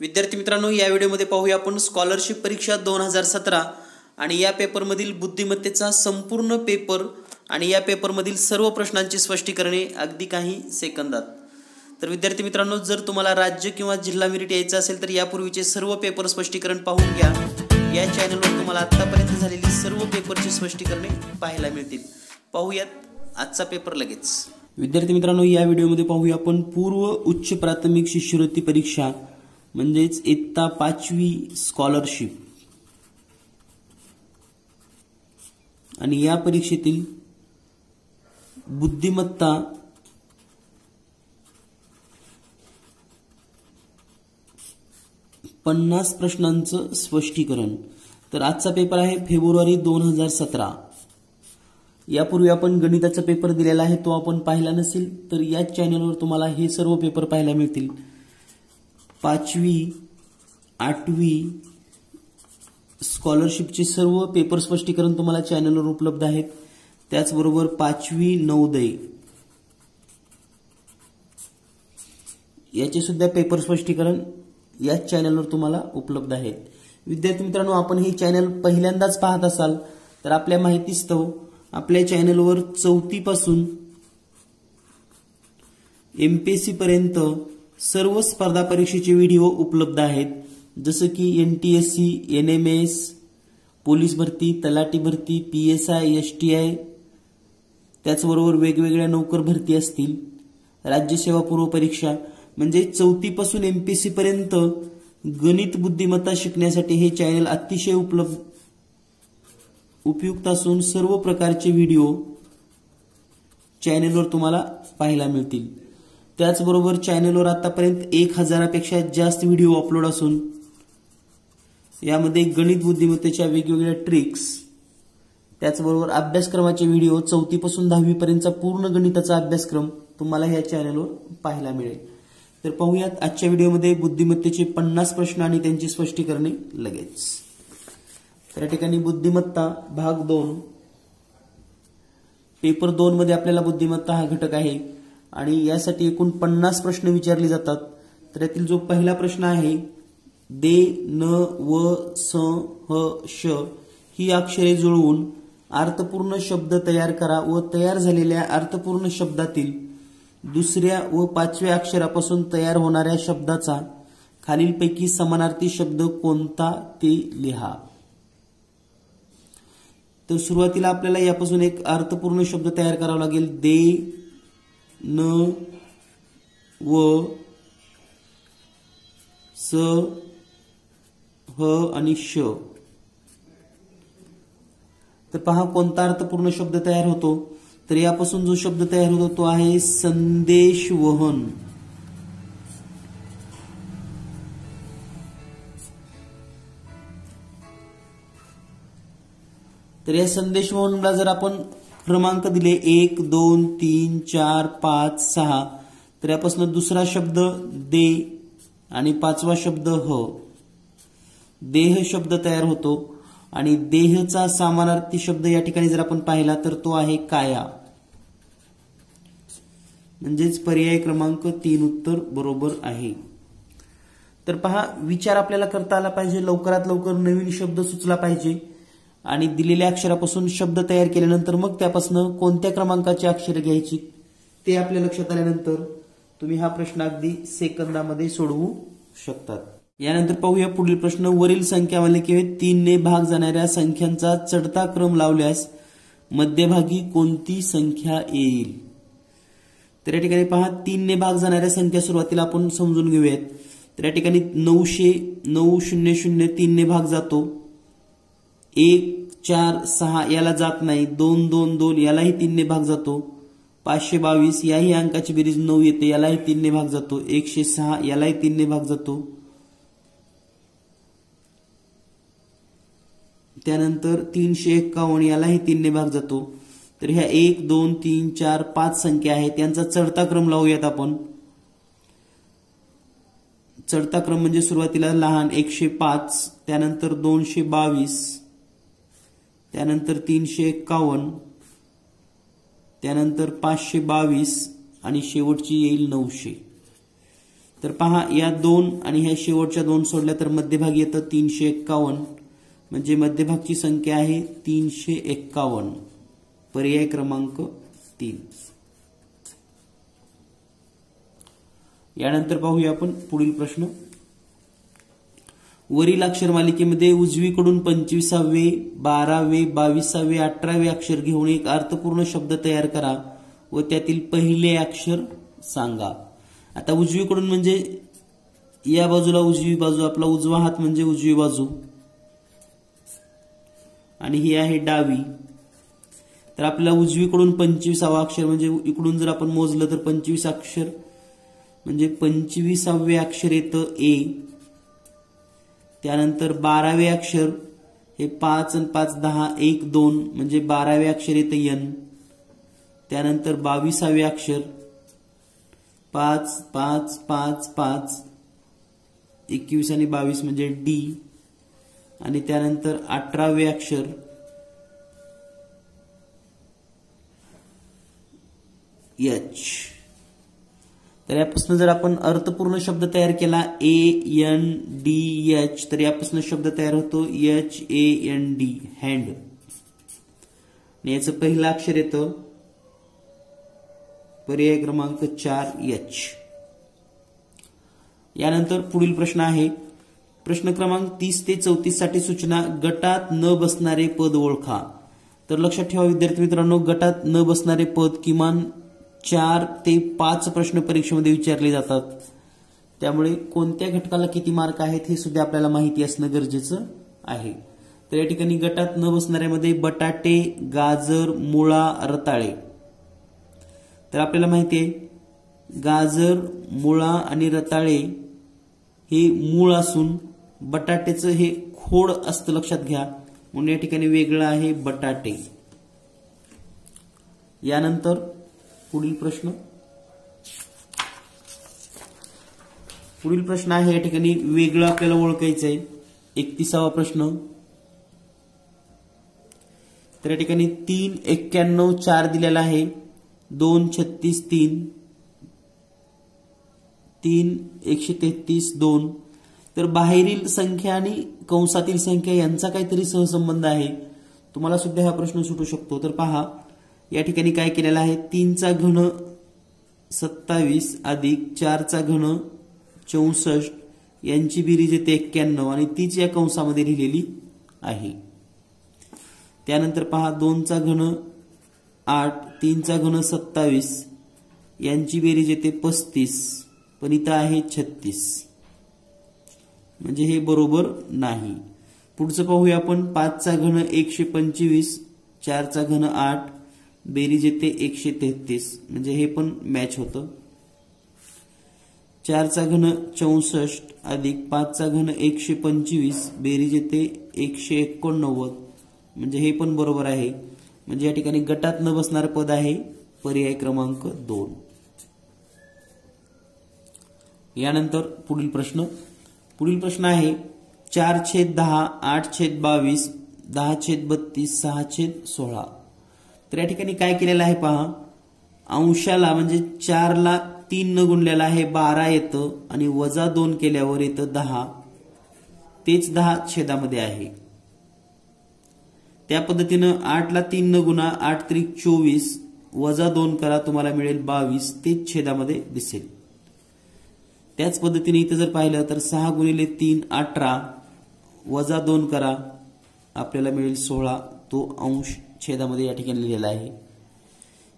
विद्यार्थी मित्रांनो, या व्हिडिओमध्ये पाहूया आपण स्कॉलरशिप परीक्षा 2017 आणि या पेपरमधील बुद्धिमत्तेचा संपूर्ण पेपर आणि या पेपरमधील सर्व प्रश्नांची स्पष्टीकरणे अगदी काही सेकंदात। तर विद्यार्थी मित्रांनो, जर तुम्हाला राज्य किंवा जिल्हा मेरिट यायचं असेल तर यापूर्वीचे सर्व पेपर स्पष्टीकरण पाहून घ्या। या चॅनलवर तुम्हाला आतापर्यंत झालेली सर्व पेपरची स्पष्टीकरणे पाहायला मिळतील। पाहूयात आजचा पेपर लगेच। विद्यार्थी मित्रांनो, या व्हिडिओमध्ये पाहूया आपण पूर्व उच्च प्राथमिक शिष्यवृत्ती परीक्षा म्हणजेच इयत्ता 5वी स्कॉलरशिप आणि या परीक्षेतील बुद्धिमत्ता पन्नास प्रश्नांचं स्पष्टीकरण। तर आजचा पेपर आहे फेब्रुवारी 2017। यापूर्वी आपण गणिताचा पेपर दिलेला आहे, तो आपण पाहिला नसेल तर या चॅनलवर तुम्हाला हे सर्व पेपर पाहायला मिळतील। 5वी 8वी स्कॉलरशिपचे सर्व पेपर स्पष्टीकरण तुम्हाला चॅनलवर उपलब्ध आहेत। त्याचबरोबर 5वी नवोदय याचे सुद्धा पेपर स्पष्टीकरण या चॅनलवर तुम्हाला उपलब्ध आहेत। विद्यार्थी मित्रांनो, आपण हे चॅनल पहिल्यांदाच पाहत असाल तर आपल्या माहितीस्तव आपल्या चॅनलवर 4थी पासून एमपीएससी पर्यंत सर्व स्पर्धा परीक्षेचे व्हिडिओ उपलब्ध आहेत, जसे की एनटीएससी, एनएमएस, पोलीस भरती, तलाठी भरती, पीएसआय, एसटीआय, त्याचबरोबर वेगवेगळ्या नोकर भरती असतील, राज्यसेवा पूर्व परीक्षा, म्हणजे 4थी पासून एमपीएससी पर्यंत गणित बुद्धिमत्ता शिकण्यासाठी हे चॅनल अतिशय उपयुक्त असून सर्व प्रकारचे व्हिडिओ चॅनलवर तुम्हाला पाहायला मिळतील। त्याचबरोबर चॅनलवर आतापर्यंत 1000 पेक्षा जास्त व्हिडिओ अपलोड असून यामध्ये गणित बुद्धिमत्तेच्या वेगवेगळ्या ट्रिक्स, त्याचबरोबर अभ्यासक्रमाचे व्हिडिओ 4थी पासून 10वी पर्यंतचा पूर्ण गणिताचा अभ्यासक्रम तुम्हाला या चॅनलवर पाहायला मिळेल। तर पाहूयात आजच्या व्हिडिओमध्ये बुद्धिमत्तेचे 50 प्रश्न आणि त्यांची स्पष्टीकरणे लगेच। तर या ठिकाणी बुद्धिमत्ता भाग 2 पेपर 2 मध्ये आपल्याला बुद्धिमत्ता हा घटक आहे आणि यासाठी एकूण 50 प्रश्न विचारले जातात। तर यातील जो पहिला प्रश्न आहे, दे, न, व, स, ह, श ही अक्षरे जुळवून अर्थपूर्ण शब्द तयार करा व तयार झालेल्या अर्थपूर्ण शब्दातील दुसऱ्या व 5व्या अक्षरापासून तयार होणाऱ्या शब्दाचा खालीलपैकी समानार्थी शब्द कोणता ते लिहा। तर सुरुवातीला आपल्याला यापासून एक अर्थपूर्ण शब्द तयार करावा लागेल। दे, न, व, स, ह आणि श। तर पहा कोणता अर्थपूर्ण शब्द तयार होतो। तर यापासून जो शब्द तयार होतो तो आहे संदेशवहन। तर या संदेशवहनला जर आपण क्रमांक दिले 1 2 3 4 5 6 तर यापासून दुसरा शब्द दे आणि 5वा शब्द ह, देह शब्द तयार होतो आणि देहचा समानार्थी शब्द या ठिकाणी जर आपण पाहिला तर तो आहे काया, म्हणजेच पर्याय क्रमांक 3 उत्तर बरोबर आहे। तर पहा, विचार आपल्याला करता आला पाहिजे, लवकरात लवकर नवीन शब्द सुचला पाहिजे आणि दिलेल्या अक्षरापासून शब्द तयार केल्यानंतर मग त्यापासून कोणत्या क्रमांकाची अक्षरे घ्यायची ते आपल्या लक्षात आल्यानंतर तुम्ही हा प्रश्न अगदी सेकंदामध्ये सोडवू शकतात। यानंतर पाहूया पुढील प्रश्न, वरील संख्या मालिकेत 3 ने भाग जाणाऱ्या संख्यांचा चढता क्रम लावल्यास मध्यभागी कोणती संख्या येईल। तर या ठिकाणी पहा, 3 ने भाग जाणाऱ्या संख्या सुरुवातीला आपण समजून घेऊयात। तर या ठिकाणी 900 900 3 ने भाग जातो, 1 4 6 याला जात नाही, 2 2 2 यालाही 3 ने भाग जातो, 522 याही अंकाची बेरीज 9 येते, यालाही 3 ने भाग जातो, 106 यालाही 3 ने भाग जातो, त्यानंतर 351 यालाही 3 ने भाग जातो। तर ह्या 1 2 3 4 5 संख्या आहेत, यांचा चढता क्रम लावूयात आपण। चढता क्रम म्हणजे सुरुवातीला लहान 105, त्यानंतर 222, त्यानंतर 351, त्यानंतर 522 आणि शेवटची येईल 900। तर पहा या 2 आणि ह्या शेवटच्या 2 सोडल्या तर मध्यभागी येतं 351, म्हणजे मध्यभागची संख्या आहे 351, पर्याय क्रमांक 3. यानंतर पाहूया आपण पुढील प्रश्न. वरील अक्षर मालिकेमध्ये उजवीकडून 25वे, 12वे, 22वे, 18वे अक्षर घेऊन एक अर्थपूर्ण शब्द तयार करा व त्यातील पहिले अक्षर सांगा. आता उजवीकडून म्हणजे या बाजूला उजवी बाजू, आपला उजवा हात म्हणजे उजवी बाजू आणि ही आहे डावी. तर आपल्याला उजवीकडून 25वा अक्षर म्हणजे इकडून जर आपण मोजलं तर 25 अक्षर म्हणजे 25वे अक्षर येतं ए. त्यानंतर 12वे अक्षर हे 5 आणि 5 10 1 2 म्हणजे 12वे अक्षर येतं एन. त्यानंतर 22वे अक्षर 5 5 5 5 21 आणि 22 म्हणजे डी. आणि त्यानंतर 18वे अक्षर एच. तर यापासून जर आपण अर्थपूर्ण शब्द तयार केला ANDH तर यापासून शब्द तयार होतो HAND, हँड. आणि याचं पहिलं अक्षर येतं पर्याय क्रमांक 4 H. यानंतर पुढील प्रश्न आहे. प्रश्न क्रमांक 30 ते 34 साठी सूचना. गटात न बसणारे पद ओळखा. तर लक्षात ठेवा विद्यार्थी मित्रांनो, गटात न बसणारे पद किमान 4 ते 5 प्रश्न परीक्षेमध्ये विचारले जातात. त्यामुळे कोणत्या घटकाला किती मार्क आहेत हे सुद्धा आपल्याला माहिती असणं गरजेचं आहे. तर या ठिकाणी गटात न बसणाऱ्यामध्ये बटाटे, गाजर, मुळा, रताळे. तर आपल्याला माहिती आहे गाजर, मुळा आणि रताळे हे मूळ असून बटाट्याचं हे खोड असतं, लक्षात घ्या, म्हणून या ठिकाणी वेगळं आहे बटाटे. यानंतर पुढील प्रश्न आहे. या ठिकाणी वेगळं आपल्याला ओळखायचं आहे. 31वा प्रश्न. तर या ठिकाणी 3 91 4 दिलेला आहे. 2 36 3 3 133 2. तर बाहेरील संख्या आणि कंसातील संख्या यांचा काहीतरी सहसंबंध आहे. तुम्हाला सुद्धा हा प्रश्न सुटू शकतो. तर पहा या ठिकाणी काय केलेलं आहे. 3 चा घन 27 अधिक 4 चा घन 64 यांची बेरीज येते 91 आणि तीच या कंसामध्ये लिहिलेली आहे. त्यानंतर पहा 2 चा घन 8, 3 चा घन 27 यांची बेरीज येते 35, पण इथं आहे 36, म्हणजे हे बरोबर नाही. पुढचं पाहूया आपण. 5 चा घन 125, 4 चा घन 8 बेरीज येते 133, म्हणजे हे पण मॅच होतं. 4 चा घन 64 अधिक 5 चा घन 125 बेरीज येते 189, म्हणजे हे पण बरोबर आहे. म्हणजे या ठिकाणी गटात न बसणारं पद आहे पर्याय क्रमांक 2. यानंतर पुढील प्रश्न आहे. 4/10, 8/22, 10/32, 6/16. तर या ठिकाणी काय केलेलं आहे पहा. अंशाला म्हणजे 4 ला 3 न गुणलेला आहे 12 येतं आणि वजा 2 केल्यावर येतं 10. तेच 10 छेदामध्ये आहे. त्या पद्धतीनं 8 ला 3 न गुणा, 8 त्रिक 24 वजा 2 करा, तुम्हाला मिळेल 22. तेच छेदामध्ये दिसेल. त्याच पद्धतीने इथं जर पाहिलं तर 6 गुणिले 3 18 वजा 2 करा, आपल्याला मिळेल 16. तो अंश छेदामध्ये या ठिकाणी लिहिलेला आहे.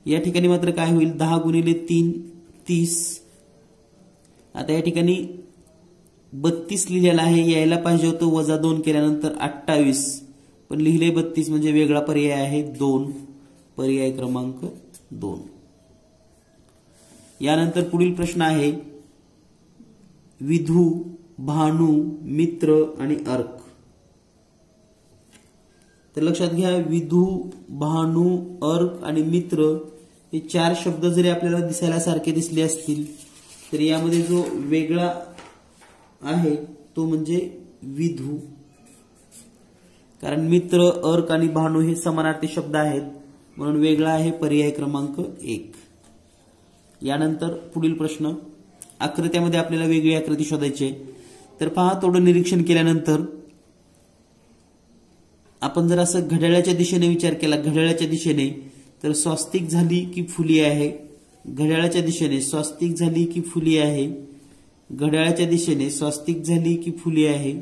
या ठिकाणी मात्र काय होईल. 10 गुणिले 3 30. आता या ठिकाणी 32 लिहिलेला आहे, यायला पाहिजे होतं वजा 2 केल्यानंतर 28, पण लिहिले 32, म्हणजे वेगळा पर्याय आहे 2, पर्याय क्रमांक 2. यानंतर पुढील प्रश्न आहे. विधू, भानू, मित्र आणि अर्क. तर लक्षात घ्या विधू, भानू, अर्क आणि मित्र हे 4 शब्द जरी आपल्याला दिसायला सारखे दिसले असतील तर यामध्ये जो वेगळा आहे तो म्हणजे विधू. कारण मित्र, अर्क आणि भानू हे समानार्थी शब्द आहेत, म्हणून वेगळा आहे पर्याय क्रमांक 1. यानंतर पुढील प्रश्न. आकृत्यामध्ये आपल्याला वेगळी आकृती शोधायची आहे. तर पहा, थोडं निरीक्षण केल्यानंतर आपण जर असं घड्याळाच्या दिशेने विचार केला, घड्याळाच्या दिशेने, तर स्वस्तिक झाली की फुली आहे, घड्याळाच्या दिशेने स्वस्तिक झाली की फुली आहे, घड्याळाच्या दिशेने स्वस्तिक झाली की फुली आहे.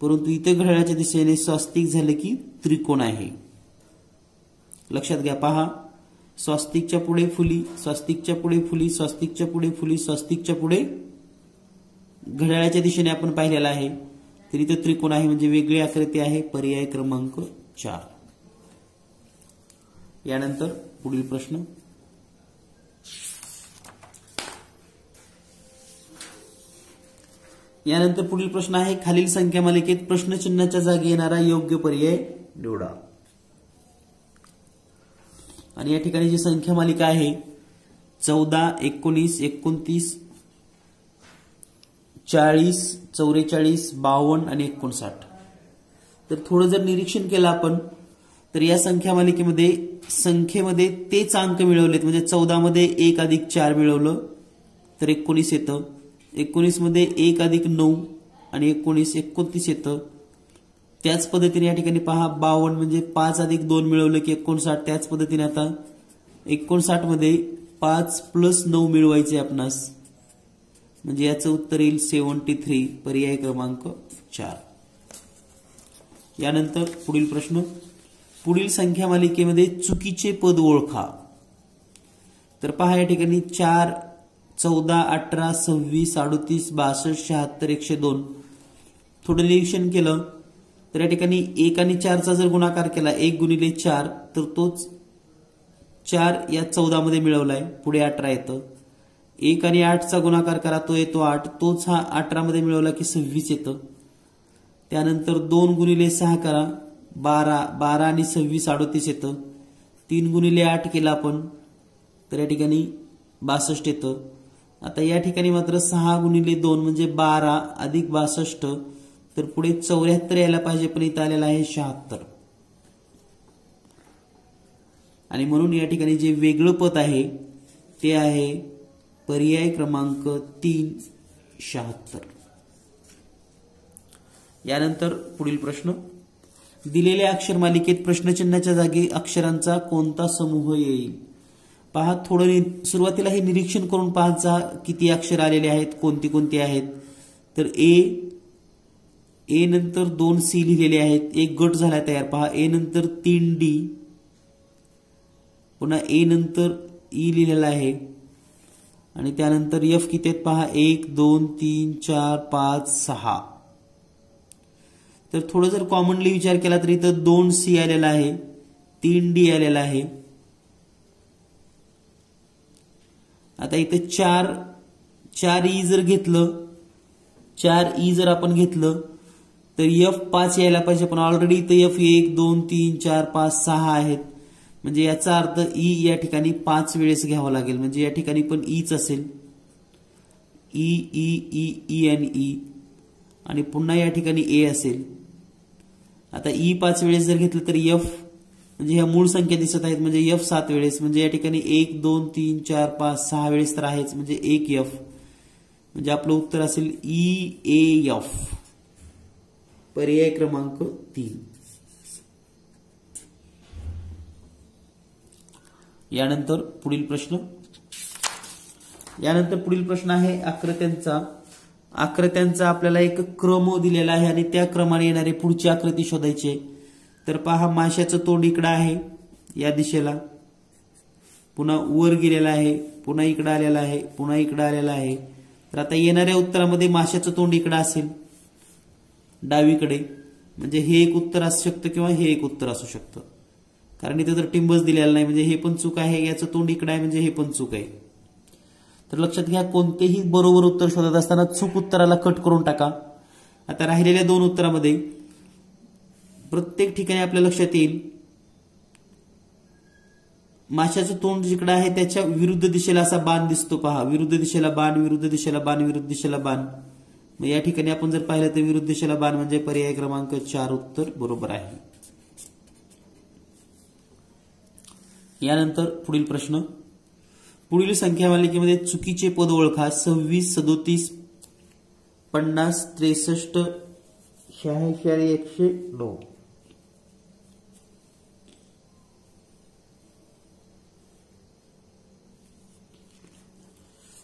परंतु इथे घड्याळाच्या दिशेने स्वस्तिक झाले की त्रिकोण आहे. लक्षात घ्या, पहा, स्वस्तिकच्या पुढे फुली, स्वस्तिकच्या पुढे फुली, स्वस्तिकच्या पुढे फुली, स्वस्तिकच्या पुढे घड्याळाच्या दिशेने आपण पाहिलेला आहे. तर इथे त्रिकोण आहे म्हणजे वेगळी आकृती आहे. पर्याय क्रमांक 4. यानंतर पुढील प्रश्न. यानंतर पुढील प्रश्न आहे, खालील संख्या मालिकेत प्रश्नचिन्हाच्या जागी येणारा योग्य पर्याय निवडा. आणि या ठिकाणी जी संख्या मालिका आहे 14, 19, 29, 40, 44, 52 आणि 59. तर थोडं जर निरीक्षण केलं आपण, तर या संख्या मालिकेमध्ये संख्येमध्ये तेच अंक मिळवलेत. म्हणजे 14 मध्ये 1 अधिक 4 मिळवलं तर 19 येतं, 19 मध्ये 1 अधिक 9 आणि 29 येतं. त्याच पद्धतीने या ठिकाणी पहा, 52 म्हणजे 5 अधिक 2 मिळवलं की 59. त्याच पद्धतीने आता 59 मध्ये 5 प्लस 9 मिळवायचे आपणास, म्हणजे याचं उत्तर येईल 73. पर्याय क्रमांक 4. यानंतर पुढील प्रश्न, पुढील संख्या मालिकेमध्ये चुकीचे पद ओळखा. तर पहा, या ठिकाणी 4, 14, 18, 26, 38, 62, 76, 102. थोडं निरीक्षण केलं तर या ठिकाणी 1 आणि 4चा जर गुणाकार केला, 1 गुणिले 4, तर तोच 4 या 14 मध्ये मिळवलाय, पुढे 18 येतं. 1 आणि 8चा गुणाकार करा, तो येतो 8, तोच हा 18 मध्ये मिळवला की 26 येतं. त्यानंतर 2 गुणिले 6 करा, 12, 12 आणि 26, 38 येतं. 3 गुणिले 8 केला आपण तर या ठिकाणी 62 येतं. आता या ठिकाणी मात्र 6 गुणिले 2 म्हणजे 12 अधिक 62, तर पुढे 74 यायला पाहिजे, पण इथं आलेला आहे 76. आणि म्हणून या ठिकाणी जे वेगळं पद आहे ते आहे पर्याय क्रमांक 3, 76. यानंतर पुढील प्रश्न, दिलेल्या अक्षर मालिकेत प्रश्नचिन्हाच्या जागी अक्षरांचा कोणता समूह येईल. पहा, थोडं सुरुवातीला हे निरीक्षण करून पाहायचा किती अक्षर आलेले आहेत, कोणती कोणती आहेत. तर ए नंतर 2 सी लिहिलेले आहेत, एक गट झाला तयार. पहा, ए नंतर 3 डी, पुन्हा ए नंतर ई लिहिलेला आहे आणि त्यानंतर एफ किती आहेत पहा, 1, 2, 3, 4, 5, 6. तर थोडं जर कॉमनली विचार केला तर इथं 2 सी आलेला आहे, 3 डी आलेला आहे. आता इथं 4 ई जर घेतलं, 4 ई जर आपण घेतलं तर F5 यायला पाहिजे, पण ऑलरेडी इथं F1, 2, 3, 4, 5, 6 आहेत. म्हणजे याचा अर्थ ई या ठिकाणी 5 वेळेस घ्यावा लागेल, म्हणजे या ठिकाणी पण ईच असेल. ई ई ई ई आणि ई, आणि पुन्हा या ठिकाणी ए असेल. आता ई 5 वेळेस जर घेतलं तर F, म्हणजे ह्या मूळ संख्या दिसत आहेत, म्हणजे F 7 वेळेस, म्हणजे या ठिकाणी 1, 2, 3, 4, 5, 6 वेळेस तर आहेच, म्हणजे 1 F. म्हणजे आपलं उत्तर असेल EAF. पर्याय क्रमांक 3. यानंतर पुढील प्रश्न आहे आकृत्यांचा आपल्याला एक क्रम दिलेला आहे आणि त्या क्रमाने येणारी पुढची आकृती शोधायची. तर पहा, माशाचं तोंड इकडं आहे या दिशेला, पुन्हा वर गेलेला आहे, पुन्हा इकडं आलेला आहे, पुन्हा इकडं आलेला आहे. तर आता येणाऱ्या उत्तरामध्ये माशाचं तोंड इकडं असेल डावीकडे, म्हणजे हे एक उत्तर असू शकतं किंवा हे एक उत्तर असू शकतं, कारण इथे जर टिंबच दिलेला नाही, म्हणजे हे पण चूक आहे. याचं तोंड इकडे आहे म्हणजे हे पण चूक आहे. तर लक्षात घ्या, कोणतेही बरोबर उत्तर शोधत असताना चूक उत्तराला कट करून टाका. आता राहिलेल्या 2 उत्तरामध्ये प्रत्येक ठिकाणी आपल्या लक्षात येईल माशाचं तोंड जिकडे आहे त्याच्या विरुद्ध दिशेला असा बाण दिसतो. पहा, विरुद्ध दिशेला बाण, विरुद्ध दिशेला बाण, विरुद्ध दिशेला बाण. मग या ठिकाणी आपण जर पाहिलं तर विरुद्ध दिशेला बाण म्हणजे पर्याय क्रमांक 4 उत्तर बरोबर आहे. यानंतर पुढील प्रश्न, पुढील संख्या मालिकेमध्ये चुकीचे पद ओळखा. 26, 37, 50, 63, 86 आणि 109.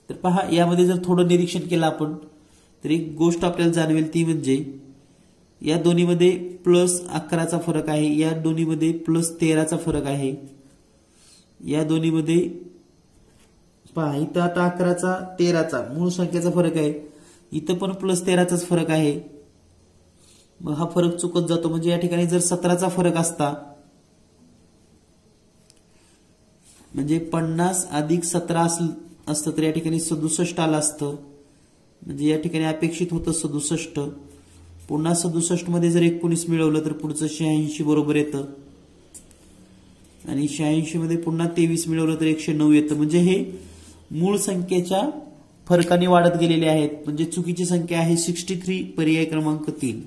तर पहा, यामध्ये जर थोडं निरीक्षण केलं आपण तर एक गोष्ट आपल्याला जाणवेल ती म्हणजे या दोन्हीमध्ये +11चा फरक आहे, या दोन्हीमध्ये +13चा फरक आहे, या दोन्हीमध्ये पहा इथं आता 11चा 13चा मूळ संख्येचा फरक आहे, इथं पण +13चाच फरक आहे. मग हा फरक चुकत जातो. म्हणजे या ठिकाणी जर 17चा फरक असता म्हणजे 50 अधिक 17 असतं तर या ठिकाणी 67 आलं असतं. म्हणजे या ठिकाणी अपेक्षित होतं 67. पुन्हा 67 मध्ये जर 19 मिळवलं तर पुढचं 86 बरोबर येतं आणि 86 मध्ये पुन्हा 23 मिळवलं तर 109 येतं. म्हणजे हे मूळ संख्येच्या फरकाने वाढत गेलेले आहेत. म्हणजे चुकीची संख्या आहे 63, पर्याय क्रमांक 3.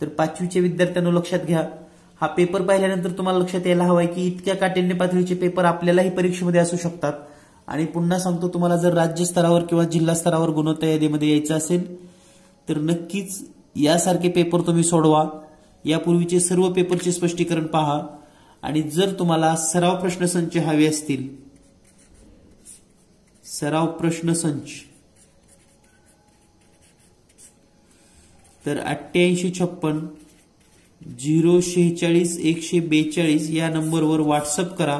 तर 5वीच्या विद्यार्थ्यांनो लक्षात घ्या, हा पेपर पाहिल्यानंतर तुम्हाला लक्षात यायला हवाय की इतक्या काठिण्य पातळीचे पेपर आपल्यालाही परीक्षेमध्ये असू शकतात. आणि पुन्हा सांगतो, तुम्हाला जर राज्य स्तरावर किंवा जिल्हा स्तरावर गुणवत्ता यादीमध्ये यायचं असेल तर नक्कीच यासारखे पेपर तुम्ही सोडवा. यापूर्वीचे सर्व पेपरचे स्पष्टीकरण पहा. आणि जर तुम्हाला सराव प्रश्नसंच हवे असतील, सराव प्रश्नसंच, तर 8856 046 142 या नंबरवर व्हॉट्सअप करा.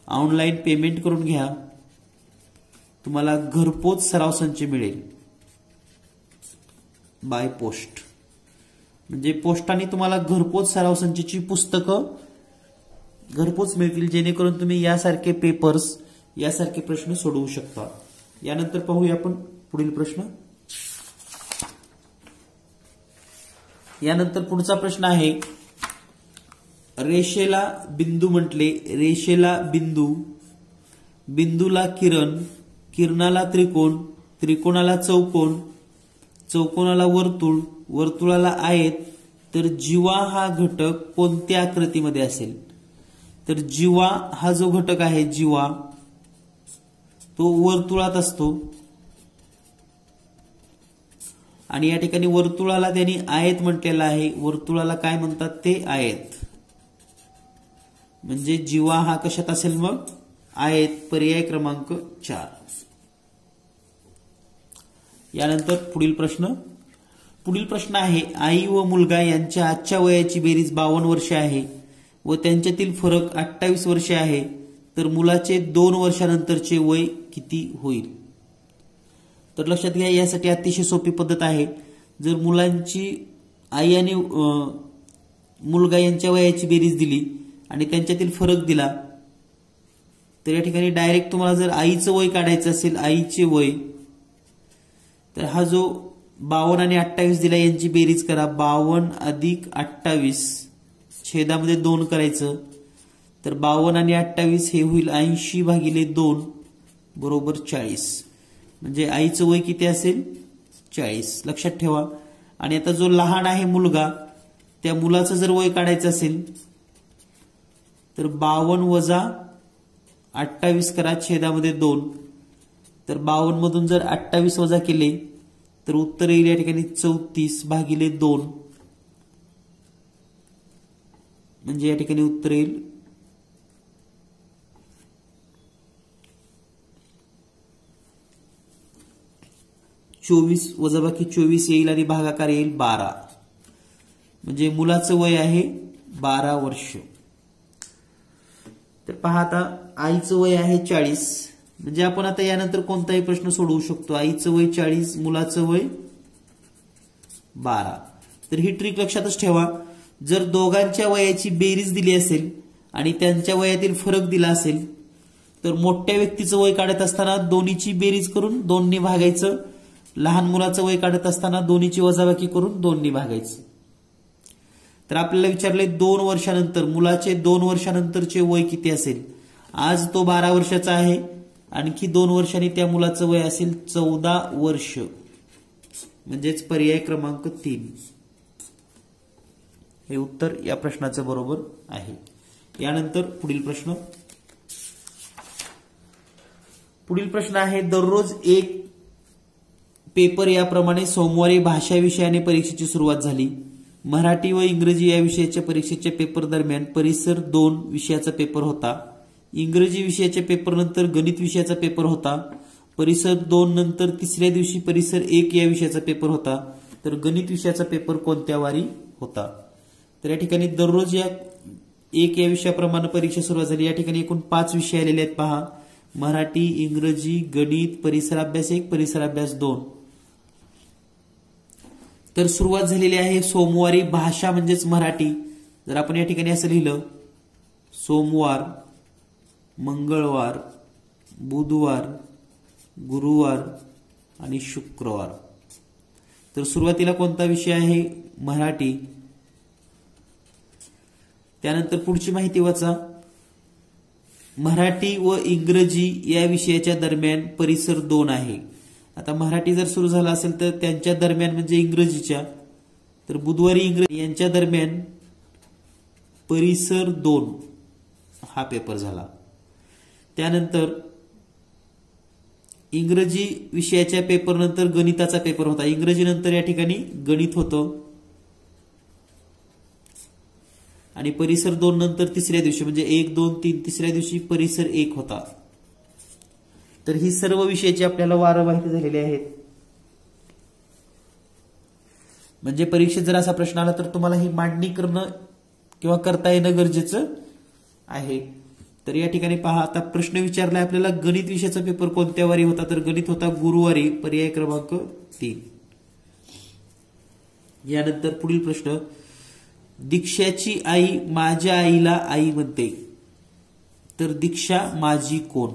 ऑनलाईन पेमेंट करून घ्या. तुम्हाला घरपोच सराव संच मिळेल बाय पोस्ट. म्हणजे पोस्टाने तुम्हाला घरपोच सराव संचची पुस्तकं घरपोच मिळतील, जेणेकरून तुम्ही यासारखे पेपर्स, यासारखे प्रश्न सोडवू शकता. यानंतर पाहूया आपण पुढील प्रश्न. यानंतर पुढचा प्रश्न आहे, रेषेला बिंदू म्हटले, रेषेला बिंदू, बिंदूला किरण, किरणाला त्रिकोण, त्रिकोणाला चौकोन, चौकोनाला वर्तुळ, वर्तुळाला आयत, तर जीवा हा घटक कोणत्या आकृतीमध्ये असेल? तर जीवा हा जो घटक आहे, जीवा तो वर्तुळात असतो. आणि या ठिकाणी वर्तुळाला त्यांनी आयत म्हटलेला आहे. वर्तुळाला काय म्हणतात? ते आयत. म्हणजे जीवा हा कशात असेल मग? आयत. पर्याय क्रमांक 4. यानंतर पुढील प्रश्न. पुढील प्रश्न आहे, आई व मुलगा यांच्या आजच्या वयाची बेरीज 52 वर्षे आहे व त्यांच्यातील फरक 28 वर्षे आहे, तर मुलाचे 2 वर्षानंतरचे वय किती होईल? तर लक्षात घ्या, यासाठी अतिशय सोपी पद्धत आहे. जर मुलांची आई आणि मुलगा यांच्या वयाची बेरीज दिली आणि त्यांच्यातील फरक दिला तर या ठिकाणी डायरेक्ट तुम्हाला जर आईचं वय काढायचं असेल, आईचे वय, तर हा जो 52 आणि 28 दिला यांची बेरीज करा. 52 अधिक 28 छेदामध्ये 2 करायचं, तर 52 आणि 28 हे होईल 80/2 बरोबर 40. म्हणजे आईचं वय किती असेल? 40. लक्षात ठेवा. आणि आता जो लहान आहे मुलगा, त्या मुलाचं जर वय काढायचं असेल तर 52 वजा 28 करा छेदामध्ये 2, तर 52 मधून जर 28 वजा केले तर उत्तर येईल या ठिकाणी 34/2. म्हणजे या ठिकाणी उत्तर येईल 24 वजाबाकी 24 येईल आणि भागाकार येईल 12. म्हणजे मुलाचं वय आहे 12 वर्ष. तर पहा, आता आईचं वय आहे 40. म्हणजे आपण आता यानंतर कोणताही प्रश्न सोडवू शकतो. आईचं वय 40, मुलाचं वय 12. तर ही ट्रिक लक्षातच ठेवा. जर दोघांच्या वयाची बेरीज दिली असेल आणि त्यांच्या वयातील फरक दिला असेल तर मोठ्या व्यक्तीचं वय काढत असताना दोन्हीची बेरीज करून 2 ने भागायचं, लहान मुलाचं वय काढत असताना दोन्हीची वजाबाकी करून 2 ने भागायचं. तर आपल्याला विचारले 2 वर्षानंतर, मुलाचे 2 वर्षानंतरचे वय किती असेल? आज तो 12 वर्षाचा आहे, आणखी 2 वर्षांनी त्या मुलाचं वय असेल 14 वर्ष. म्हणजेच पर्याय क्रमांक 3 हे उत्तर या प्रश्नाचं बरोबर आहे. यानंतर पुढील प्रश्न. पुढील प्रश्न आहे दररोज एक पेपर याप्रमाणे सोमवारी भाषा विषयाने परीक्षेची सुरुवात झाली. मराठी व इंग्रजी या विषयाच्या परीक्षेच्या पेपर दरम्यान परिसर 2 विषयाचा पेपर होता. इंग्रजी विषयाच्या पेपर नंतर गणित विषयाचा पेपर होता. परिसर 2 नंतर तिसऱ्या दिवशी परिसर 1 या विषयाचा पेपर होता. तर गणित विषयाचा पेपर कोणत्या वारी होता? तर या ठिकाणी दररोज या 1 या विषयाप्रमाणे परीक्षा सुरुवात झाली. या ठिकाणी एकूण 5 विषय आलेले आहेत पहा. मराठी, इंग्रजी, गणित, परिसर अभ्यास 1, परिसर अभ्यास 2. तर सुरुवात झालेली आहे सोमवारी भाषा म्हणजेच मराठी. जर आपण या ठिकाणी असं लिहिलं सोमवार, मंगळवार, बुधवार, गुरुवार आणि शुक्रवार. तर सुरुवातीला कोणता विषय आहे? मराठी. त्यानंतर पुढची माहिती वाचा. मराठी व इंग्रजी या विषयाच्या दरम्यान परिसर 2 आहे. आता मराठी जर सुरू झाला असेल तर त्यांच्या दरम्यान म्हणजे इंग्रजीच्या, तर बुधवारी इंग्रजी यांच्या दरम्यान परिसर 2 हा पेपर झाला. त्यानंतर इंग्रजी विषयाच्या पेपर नंतर गणिताचा पेपर होता. इंग्रजी नंतर या ठिकाणी गणित होतं आणि परिसर 2 नंतर तिसऱ्या दिवशी म्हणजे 1, 2, 3 तिसऱ्या दिवशी परिसर 1 होता. तर ही सर्व विषयाची आपल्याला वारं माहिती झालेली आहेत. म्हणजे परीक्षेत जर असा प्रश्न आला तर तुम्हाला ही मांडणी करणं किंवा करता येणं गरजेचं आहे. तर या ठिकाणी पहा, आता प्रश्न विचारलाय आपल्याला गणित विषयाचा पेपर कोणत्या वारी होता? तर गणित होता गुरुवारी, पर्याय क्रमांक 3. यानंतर पुढील प्रश्न, दीक्षाची आई माझ्या आईला आई म्हणते, तर दीक्षा माझी कोण?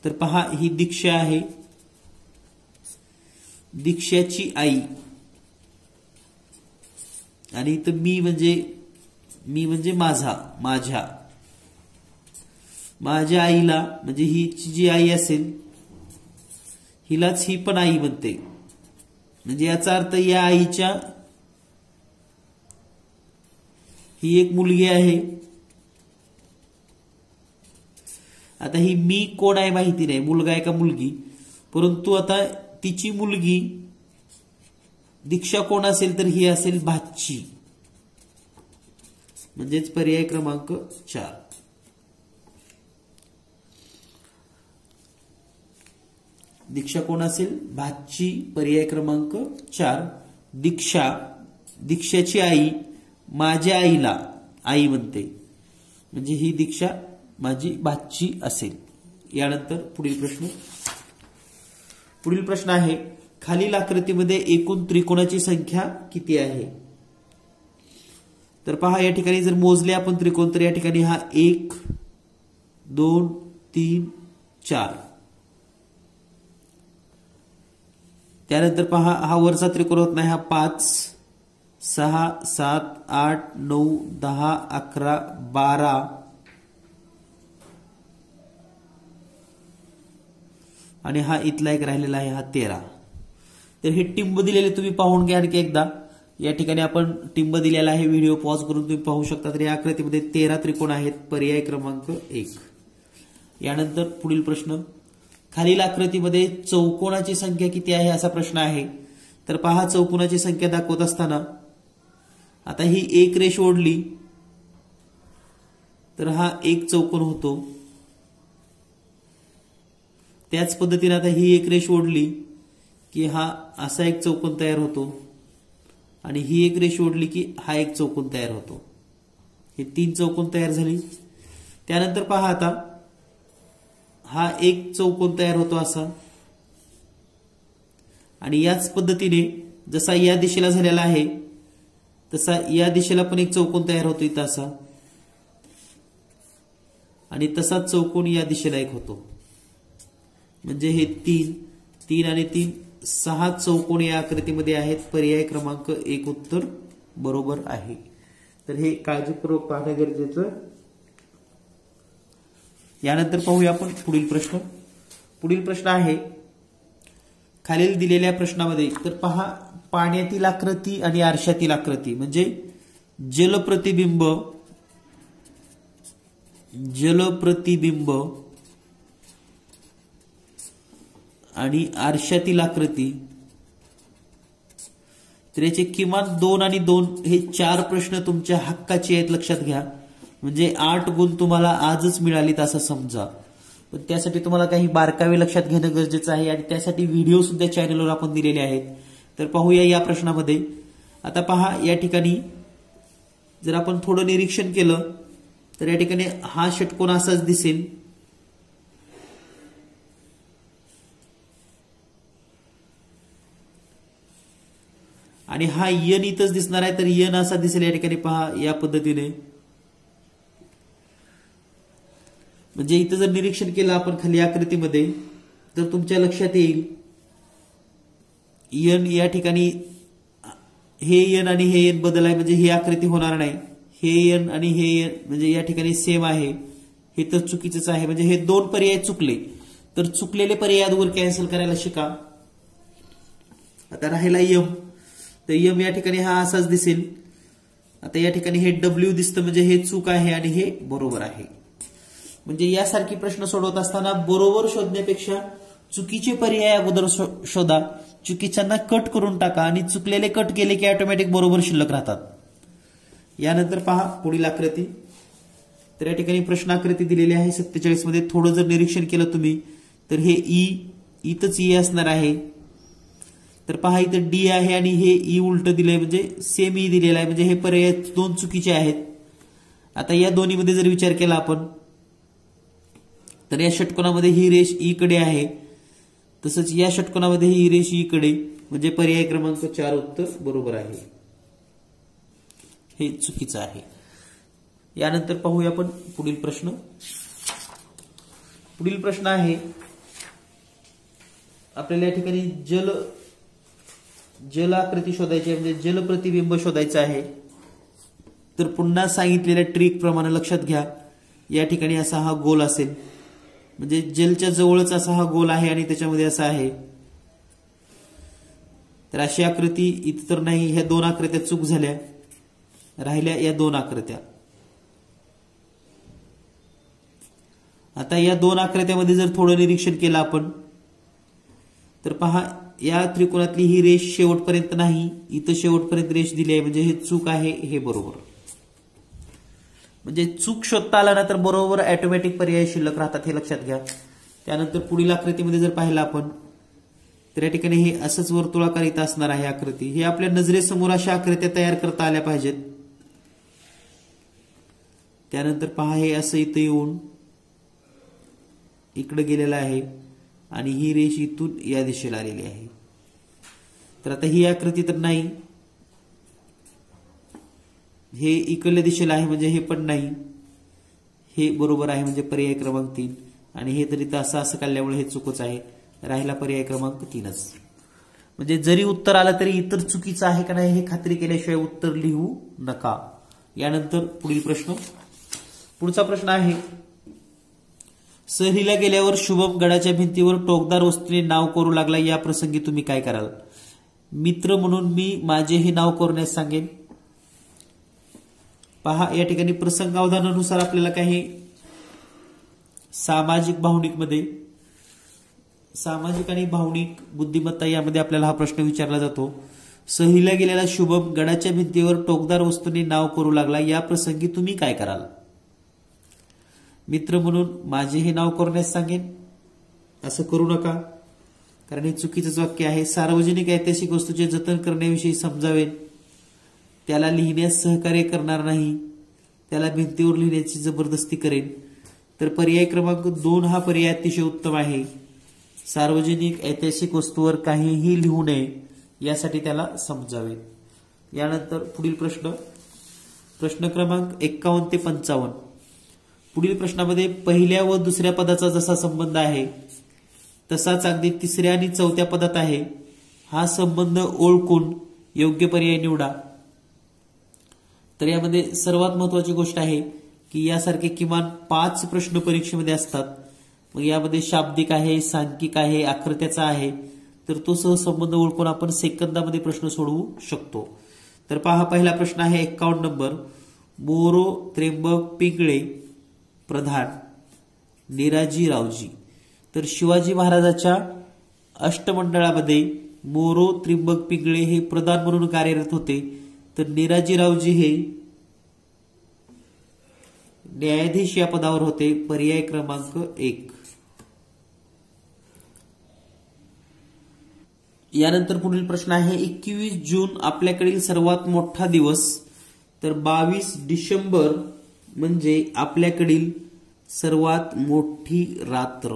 तर पहा, ही दीक्षा आहे. दीक्षाची आई आणि इथं मी म्हणजे माझ्या आईला म्हणजे हिची जी आई असेल हिलाच ही पण आई म्हणते. म्हणजे याचा अर्थ या आईच्या ही एक मुलगी आहे. आता ही मी कोण आहे माहिती नाही, मुलगा आहे का मुलगी, परंतु आता तिची मुलगी दीक्षा कोण असेल तर ही असेल भाची, म्हणजेच पर्याय क्रमांक 4. दीक्षा कोण असेल? भाची, पर्याय क्रमांक 4. दीक्षाची आई माझ्या आईला आई म्हणते, म्हणजे ही दीक्षा माझी भाची असेल. यानंतर पुढील प्रश्न आहे, खालील आकृतीमध्ये एकूण त्रिकोणाची संख्या किती आहे? तर पहा, या ठिकाणी जर मोजले आपण त्रिकोण तर या ठिकाणी हा 1, 2, 3, 4. त्यानंतर पहा, हा वरचा त्रिकोण होत नाही, हा 5, 6, 7, 8, 9, 10, 11, 12 आणि हा इथला एक राहिलेला आहे, हा 13. तर हे टिंब दिलेले तुम्ही पाहून घ्या आणखी एकदा. या ठिकाणी आपण टिंब दिलेला आहे, व्हिडिओ पॉज करून तुम्ही पाहू शकता. तर या आकृतीमध्ये 13 त्रिकोण आहेत, पर्याय क्रमांक 1. यानंतर पुढील प्रश्न, खालील आकृतीमध्ये चौकोनाची संख्या किती आहे असा प्रश्न आहे. तर पहा, चौकोनाची संख्या दाखवत असताना आता ही एक रेष ओढली तर हा एक चौकोन होतो. त्याच पद्धतीने आता ही एक रेष ओढली की हा असा एक चौकोन तयार होतो आणि ही एक रेष ओढली की हा एक चौकोन तयार होतो. हे 3 चौकोन तयार झाली. त्यानंतर पहा, आता हा एक चौकोन तयार होतो असा, आणि याच पद्धतीने जसा या दिशेला झालेला आहे तसा या दिशेला पण एक चौकोन तयार होतो इथं असा, आणि तसाच चौकोन या दिशेला एक होतो. म्हणजे हे 3 आणि 3 6 चौकोन या आकृतीमध्ये आहेत. पर्याय क्रमांक 1 उत्तर बरोबर आहे. तर हे काळजीपूर्वक पाहणं गरजेचं. यानंतर पाहूया आपण पुढील प्रश्न आहे, खालील दिलेल्या प्रश्नामध्ये तर पहा, पाण्यातील आकृती आणि आरशातील आकृती म्हणजे जलप्रतिबिंब आणि आरशातील आकृती, तर याचे किमान 2 आणि 2 हे 4 प्रश्न तुमच्या हक्काचे आहेत, लक्षात घ्या. म्हणजे 8 गुण तुम्हाला आजच मिळालीत असं समजा. पण त्यासाठी तुम्हाला काही बारकावे लक्षात घेणं गरजेचं आहे आणि त्यासाठी व्हिडिओ सुद्धा चॅनलवर आपण दिलेले आहेत. तर पाहूया या प्रश्नामध्ये. आता पहा, या ठिकाणी जर आपण थोडं निरीक्षण केलं तर या ठिकाणी हा षटकोन असाच दिसेल. आणि हा यन इथंच दिसणार आहे, तर यन असा दिसेल या ठिकाणी. पहा या पद्धतीने. म्हणजे इथं जर निरीक्षण केलं आपण खाली आकृतीमध्ये तर तुमच्या लक्षात येईल यन या ठिकाणी हे यन आणि हे यन बदल आहे, म्हणजे ही आकृती होणार नाही. हे यन आणि हे यन म्हणजे या ठिकाणी सेम आहे, हे तर चुकीचंच आहे. म्हणजे हे 2 पर्याय चुकले. तर चुकलेले पर्याय आधीवर कॅन्सल करायला शिका. आता राहिला यम, तर यम या ठिकाणी हा असाच दिसेल. आता या ठिकाणी हे डब्ल्यू दिसतं, म्हणजे हे चूक आहे आणि हे बरोबर आहे. म्हणजे यासारखी प्रश्न सोडवत असताना बरोबर शोधण्यापेक्षा चुकीचे पर्याय अगोदर शोधा, चुकीच्यांना कट करून टाका आणि चुकलेले कट केले की ऑटोमॅटिक बरोबर शिल्लक राहतात. यानंतर पहा पुढील आकृती. तर या ठिकाणी प्रश्न आकृती दिलेली आहे 47 मध्ये. थोडं जर निरीक्षण केलं तुम्ही तर हे इथंच ई असणार आहे. तर पहा इथं डी आहे आणि हे ई उलट दिलंय, म्हणजे सेम ई दिलेला आहे. म्हणजे हे पर्याय 2 चुकीचे आहेत. आता या दोन्हीमध्ये जर विचार केला आपण तर या षटकोनामध्ये ही रेष ई कडे आहे, तसंच या षटकोनामध्ये ही रेष ई कडे, म्हणजे पर्याय क्रमांक 4 उत्तर बरोबर आहे. हे चुकीचं आहे. यानंतर पाहूया आपण पुढील प्रश्न. पुढील प्रश्न आहे आपल्याला या ठिकाणी जल आकृती शोधायची आहे, म्हणजे जल प्रतिबिंब शोधायचं आहे. तर पुन्हा सांगितलेल्या ट्रिक प्रमाणे लक्षात घ्या. या ठिकाणी असा हा गोल असेल, म्हणजे जलच्या जवळच असा हा गोल आहे आणि त्याच्यामध्ये असा आहे. तर अशी आकृती इथं तर नाही. ह्या 2 आकृत्या चूक झाल्या, राहिल्या या 2 आकृत्या. आता या 2 आकृत्यामध्ये जर थोडं निरीक्षण केलं आपण तर पहा या त्रिकोणातली ही रेष शेवटपर्यंत नाही, इथं शेवटपर्यंत रेष दिली आहे, म्हणजे हे चूक आहे, हे बरोबर. म्हणजे चूक शोधता आला ना तर बरोबर ऑटोमॅटिक पर्याय शिल्लक राहतात, हे लक्षात घ्या. त्यानंतर पुढील आकृतीमध्ये जर पाहिलं आपण तर या ठिकाणी हे असंच वर्तुळाकार इथं असणार आहे आकृती. हे आपल्या नजरेसमोर अशा आकृत्या तयार करता आल्या पाहिजेत. त्यानंतर पहा हे असं इथं येऊन इकडे गेलेलं आहे आणि ही रेष इथून या दिशेला आलेली आहे. तर आता ही आकृती तर नाही, हे इकडल्या दिशेला आहे, म्हणजे हे पण नाही, हे बरोबर आहे, म्हणजे पर्याय क्रमांक 3. आणि हे तरी तर असं काढल्यामुळे हे चुकच आहे. राहिला पर्याय क्रमांक 3च. म्हणजे जरी उत्तर आलं तरी इतर चुकीचं आहे का नाही हे खात्री केल्याशिवाय उत्तर लिहू नका. यानंतर पुढील प्रश्न. पुढचा प्रश्न आहे सहलीला गेल्यावर शुभम गडाच्या भिंतीवर टोकदार वस्तूने नाव कोरू लागला. या प्रसंगी तुम्ही काय कराल? मित्र म्हणून मी माझे हे नाव कोरण्यास सांगेन. पहा या ठिकाणी प्रसंगावधानानुसार आपल्याला काही सामाजिक आणि भावनिक बुद्धिमत्ता यामध्ये आपल्याला हा प्रश्न विचारला जातो. सहलीला गेलेला शुभम गडाच्या भिंतीवर टोकदार वस्तूने नाव कोरू लागला. या प्रसंगी तुम्ही काय कराल? मित्र म्हणून माझे हे नाव कोरण्यास सांगेन. असं करू नका, कारण हे चुकीचंच वाक्य आहे. सार्वजनिक ऐतिहासिक वस्तूचे जतन करण्याविषयी समजावेन. त्याला लिहिण्यास सहकार्य करणार नाही. त्याला भिंतीवर लिहिण्याची जबरदस्ती करेन. तर पर्याय क्रमांक 2 हा पर्याय अतिशय उत्तम आहे. सार्वजनिक ऐतिहासिक वस्तूवर काहीही लिहू नये यासाठी त्याला समजावेन. यानंतर पुढील प्रश्न क्रमांक 51 ते 55. पुढील प्रश्नामध्ये पहिल्या व दुसऱ्या पदाचा जसा संबंध आहे तसाच अगदी तिसऱ्या आणि चौथ्या पदात आहे. हा संबंध ओळखून योग्य पर्याय निवडा. तर यामध्ये सर्वात महत्वाची गोष्ट आहे की यासारखे किमान 5 प्रश्न परीक्षेमध्ये असतात. मग यामध्ये शाब्दिक आहे, सांख्यिक आहे, आकृत्याचा आहे. तर तो सहसंबंध ओळखून आपण सेकंदामध्ये प्रश्न सोडवू शकतो. तर पहा पहिला प्रश्न आहे 51 नंबर. मोरो त्र्यंबक पिंगळे प्रधान निराजी रावजी. तर शिवाजी महाराजाच्या अष्टमंडळामध्ये मोरो त्रिंबक पिंगळे हे प्रधान म्हणून कार्यरत होते, तर निराजीरावजी हे न्यायाधीश या पदावर होते. पर्याय क्रमांक 1. यानंतर पुढील प्रश्न आहे 21 जून आपल्याकडील सर्वात मोठा दिवस, तर 22 डिसेंबर म्हणजे आपल्याकडील सर्वात मोठी रात्र.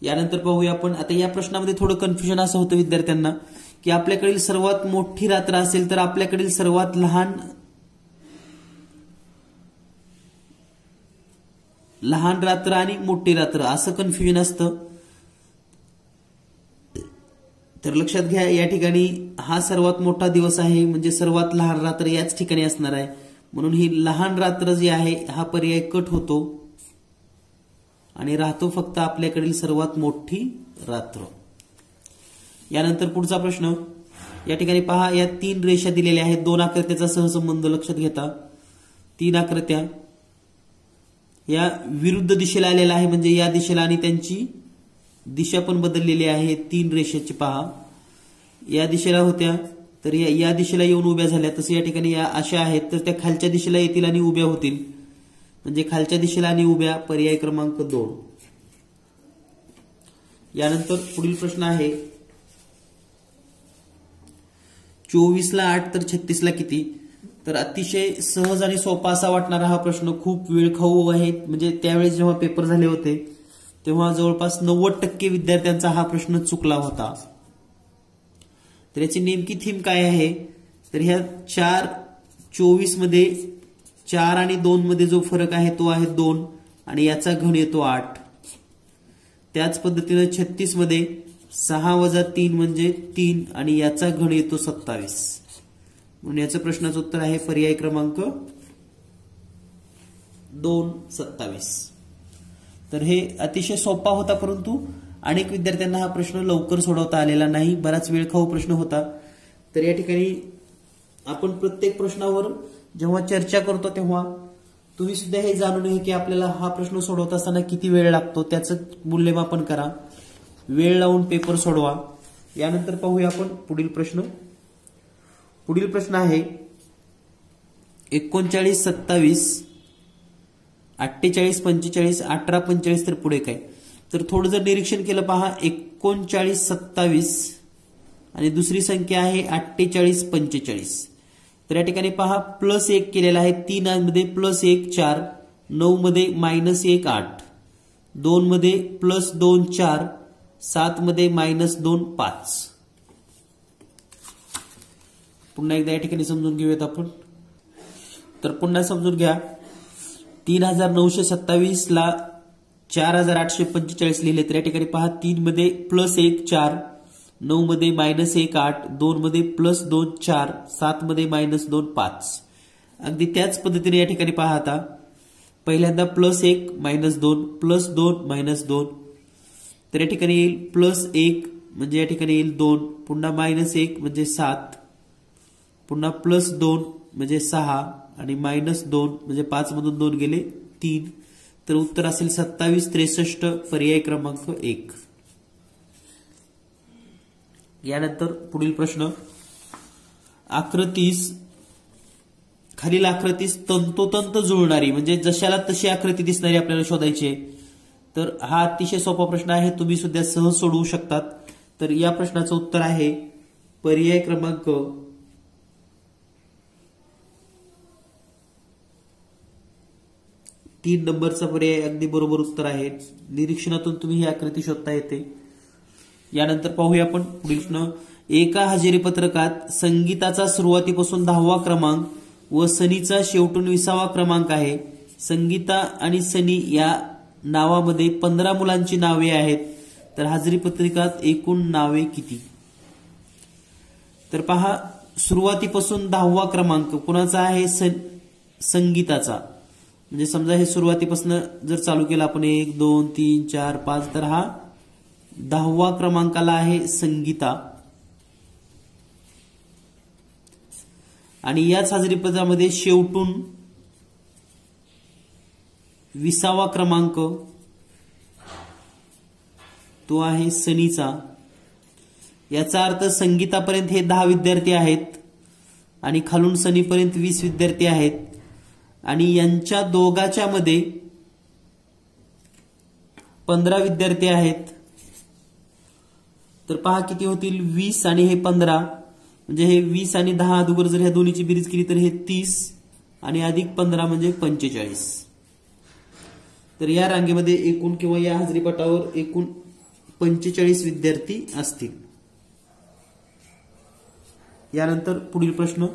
यानंतर पाहूया आपण. आता या प्रश्नामध्ये थोडं कन्फ्युजन असं होतं विद्यार्थ्यांना की आपल्याकडील सर्वात मोठी रात्र असेल तर आपल्याकडील सर्वात लहान रात्र आणि मोठी रात्र असं कन्फ्युजन असतं. तर लक्षात घ्या, या ठिकाणी हा सर्वात मोठा दिवस आहे म्हणजे सर्वात लहान रात्र याच ठिकाणी असणार आहे, म्हणून ही लहान रात्र जी आहे हा पर्याय कट होतो आणि राहतो फक्त आपल्याकडील सर्वात मोठी रात्र. यानंतर पुढचा प्रश्न या ठिकाणी पहा, या 3 रेषा दिलेल्या आहेत, 2 आकृत्याचा सहसंबंध लक्षात घेता. 3 आकृत्या या विरुद्ध दिशेला आलेला आहे म्हणजे या दिशेला, आणि त्यांची दिशा पण बदललेली आहे. 3 रेषेची पहा, या दिशेला होत्या तर या दिशेला येऊन उभ्या झाल्या, तसं या ठिकाणी या अशा आहेत तर त्या खालच्या दिशेला येतील आणि उभ्या होतील, म्हणजे खालच्या दिशेला आणि उभ्या. पर्याय क्रमांक 2. यानंतर पुढील प्रश्न आहे 24 ला 8 तर 36 ला किती. तर अतिशय सहज आणि सोपा असा वाटणारा हा प्रश्न खूप वेळखाऊ आहे. म्हणजे त्यावेळेस जेव्हा पेपर झाले होते तेव्हा जवळपास 90% विद्यार्थ्यांचा हा प्रश्न चुकला होता. तर याची नेमकी थीम काय आहे, तर ह्या 24 मध्ये 4 आणि 2 मध्ये जो फरक आहे तो आहे 2 आणि याचा घन येतो 8. त्याच पद्धतीने 36 मध्ये 6 वजा 3 म्हणजे 3 आणि याचा घन येतो 27. म्हणून याचं प्रश्नाचं उत्तर आहे पर्याय क्रमांक 2, 27. तर हे अतिशय सोपा होता, परंतु अनेक विद्यार्थ्यांना हा प्रश्न लवकर सोडवता आलेला नाही, बराच वेळखाऊ प्रश्न होता. तर या ठिकाणी आपण प्रत्येक प्रश्नावर जेव्हा चर्चा करतो तेव्हा तुम्ही सुद्धा हे जाणून घ्या की आपल्याला हा प्रश्न सोडवत असताना किती वेळ लागतो, त्याचं मूल्यमापन करा, वेळ लावून पेपर सोडवा. यानंतर पाहूया आपण पुढील प्रश्न. पुढील प्रश्न आहे 39, 27, 48, 45, 18, 45. तर पुढे काय, तर थोडं जर निरीक्षण केलं पहा, 39, 27 आणि दुसरी संख्या आहे 48, 45. तर या ठिकाणी पहा +1 केलेला आहे. 3 मध्ये +1 4, 9 मध्ये -1 8, 2 मध्ये +2 4, 7 मध्ये -2 5. पुन्हा एकदा या ठिकाणी समजून घेऊयात आपण. तर पुन्हा समजून घ्या, 3927 ला 4845 लिहिले. तर या ठिकाणी पहा 3 मध्ये +1 4, 9 मध्ये -1 8, 2 मध्ये +2 4, 7 मध्ये -2 5. अगदी त्याच पद्धतीने या ठिकाणी पहा, आता पहिल्यांदा +1 -2 +2 -2. तर या ठिकाणी येईल +1 म्हणजे या ठिकाणी येईल 2, पुन्हा -1 म्हणजे 7, पुन्हा +2 म्हणजे 6 आणि -2 म्हणजे 5 मधून 2 गेले 3. तर उत्तर असेल 27, 63. पर्याय क्रमांक 1. यानंतर पुढील प्रश्न आकृतीस, खालील आकृतीस तंतोतंत जुळणारी म्हणजे जशाला तशी आकृती दिसणारी आपल्याला शोधायची आहे. तर हा अतिशय सोपा प्रश्न आहे, तुम्ही सुद्धा सहज सोडवू शकतात. तर या प्रश्नाचं उत्तर आहे पर्याय क्रमांक 3 नंबरचा पर्याय अगदी बरोबर उत्तर आहे. निरीक्षणातून तुम्ही ही आकृती शोधता येते. यानंतर पाहूया आपण पुढील प्रश्न. एका हजेरी पत्रकात संगीताचा सुरुवातीपासून 10वा क्रमांक व सनीचा शेवटून 20वा क्रमांक आहे. संगीता आणि सनी या नावामध्ये 15 मुलांची नावे आहेत. तर हजेरी पत्रिकात एकूण नावे किती. तर पहा, सुरुवातीपासून 10वा क्रमांक कुणाचा आहे, संगीताचा. म्हणजे समजा हे सुरुवातीपासून जर चालू केलं आपण 1 2 3 4 5, तर हा 10वा क्रमांकाला आहे संगीता. आणि याच हजेरीपत्रामध्ये शेवटून 20वा क्रमांक तो आहे सनीचा। याचा अर्थ संगीतापर्यंत हे 10 विद्यार्थी आहेत आणि खालून सनीपर्यंत 20 विद्यार्थी आहेत आणि यांच्या दोघाच्या मध्ये 15 विद्यार्थी आहेत। तर पहा किती होतील 20 आणि हे 15, म्हणजे हे 20 आणि 10 अगोदर जर ह्या दोन्हीची बेरीज केली तर हे 30 आणि अधिक 15 म्हणजे 45। तर या रांगेमध्ये एकूण किंवा या हजेरीपटावर एकूण 45 विद्यार्थी असतील। यानंतर पुढील प्रश्न,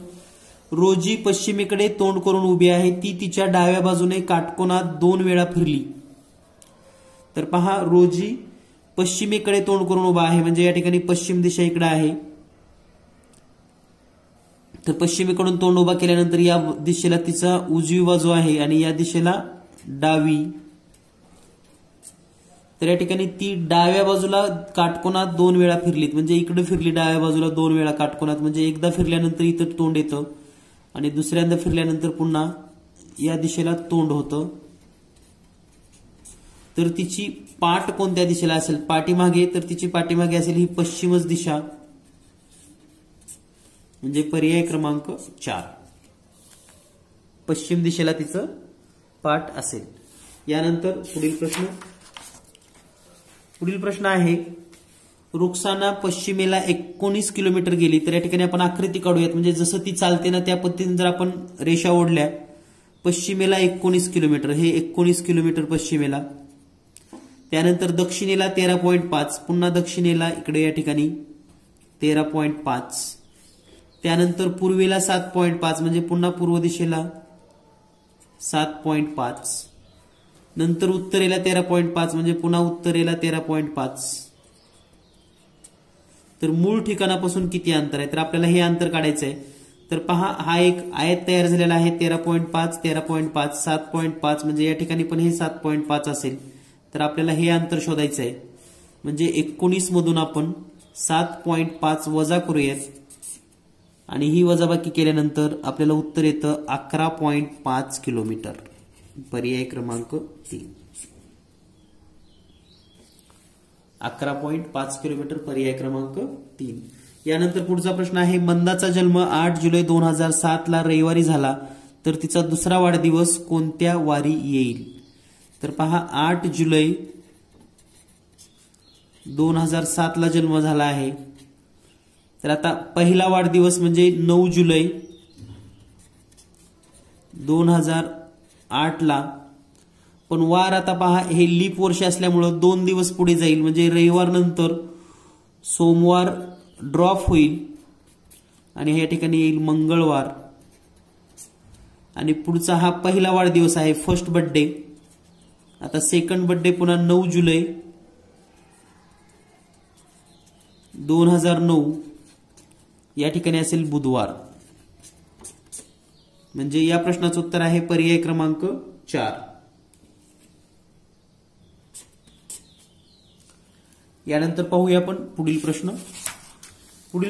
रोजी पश्चिमेकडे तोंड करून उभी आहे, ती तिच्या डाव्या बाजूने काटकोनात 2 वेळा फिरली। तर पहा रोजी पश्चिमेकडे तोंड करून उभा आहे, म्हणजे या ठिकाणी पश्चिम दिशा इकडे आहे। तर पश्चिमेकडून तोंड उभा केल्यानंतर या दिशेला तिचा उजवी बाजू आहे आणि या दिशेला डावी। तर या ठिकाणी ती डाव्या बाजूला काटकोनात 2 वेळा फिरलीत, म्हणजे इकडे फिरली डाव्या बाजूला 2 वेळा काटकोनात, म्हणजे एकदा फिरल्यानंतर इथं तोंड येतं आणि दुसऱ्यांदा फिरल्यानंतर पुन्हा या दिशेला तोंड होतं। तर तिची पाठ कोणत्या दिशेला असेल, पाठीमागे, तर तिची पाठीमागे असेल ही पश्चिमच दिशा, म्हणजे पर्याय क्रमांक 4 पश्चिम दिशेला तिचं पाठ असेल। यानंतर पुढील प्रश्न आहे, रुक्साना पश्चिमेला 19 किलोमीटर गेली। तर या ठिकाणी आपण आकृती काढूयात, म्हणजे जसं ती चालते ना त्या पद्धतीने जर आपण रेषा ओढल्या, पश्चिमेला 19 किलोमीटर, हे 19 किलोमीटर पश्चिमेला। त्यानंतर दक्षिणेला 13.5, पुन्हा दक्षिणेला इकडे या ठिकाणी 13.5, त्यानंतर पूर्वेला 7.5, म्हणजे पुन्हा पूर्व दिशेला 7.5, नंतर उत्तरेला 13.5, म्हणजे पुन्हा उत्तरेला 13.5। तर मूळ ठिकाणापासून किती अंतर आहे, तर आपल्याला हे अंतर काढायचं आहे। तर पहा हा एक आयत तयार झालेला आहे, 13.5, 13.5, 7.5, म्हणजे या ठिकाणी पण हे 7.5 असेल। तर आपल्याला हे अंतर शोधायचं आहे, म्हणजे 19 मधून आपण 7.5 वजा करूयात आणि ही वजाबाकी केल्यानंतर आपल्याला उत्तर येतं 11.5 किलोमीटर, पर्याय क्रमांक 3 11.5 किलोमीटर, पर्याय क्रमांक 3। यानंतर पुढचा प्रश्न आहे, मंदाचा जन्म 8 जुलै 2007 ला रविवारी झाला, तर तिचा दुसरा वाढदिवस कोणत्या वारी येईल? तर पहा 8 जुलै 2007 ला जन्म झाला आहे, तर आता पहिला वाढदिवस म्हणजे 9 जुलै 2008 ला, पण वार आता पहा हे लीप वर्ष असल्यामुळे 2 दिवस पुढे जाईल, म्हणजे रविवार नंतर सोमवार ड्रॉप होईल आणि या ठिकाणी येईल मंगळवार, आणि पुढचा हा पहिला वाढदिवस आहे, फर्स्ट बर्थडे। आता सेकंड बर्थडे पुन्हा 9 जुलै 2009 या ठिकाणी असेल बुधवार, म्हणजे या प्रश्नाचं उत्तर आहे पर्याय क्रमांक 4। यानंतर पाहूया आपण पुढील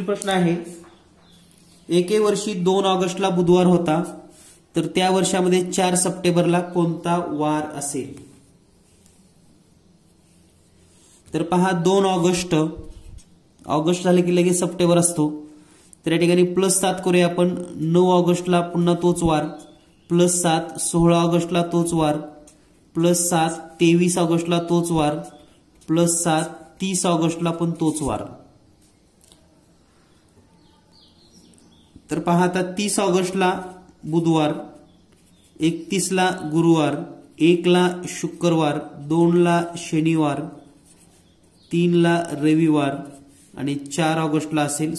प्रश्न आहे, एके वर्षी 2 ऑगस्टला बुधवार होता, तर त्या वर्षामध्ये 4 सप्टेंबरला कोणता वार असेल? तर पहा 2 ऑगस्ट झाले की लगेच सप्टेंबर असतो, तर या ठिकाणी +7 करूया आपण, 9 ऑगस्टला पुन्हा तोच वार, +7 16 ऑगस्टला तोच वार, +7 23 ऑगस्टला तोच वार, +7 30 ऑगस्टला पण तोच वार। तर पहा आता 30 ऑगस्टला बुधवार, 31 ला गुरुवार, 1 ला शुक्रवार, 2 ला शनिवार, 3 ला रविवार आणि 4 ऑगस्टला असेल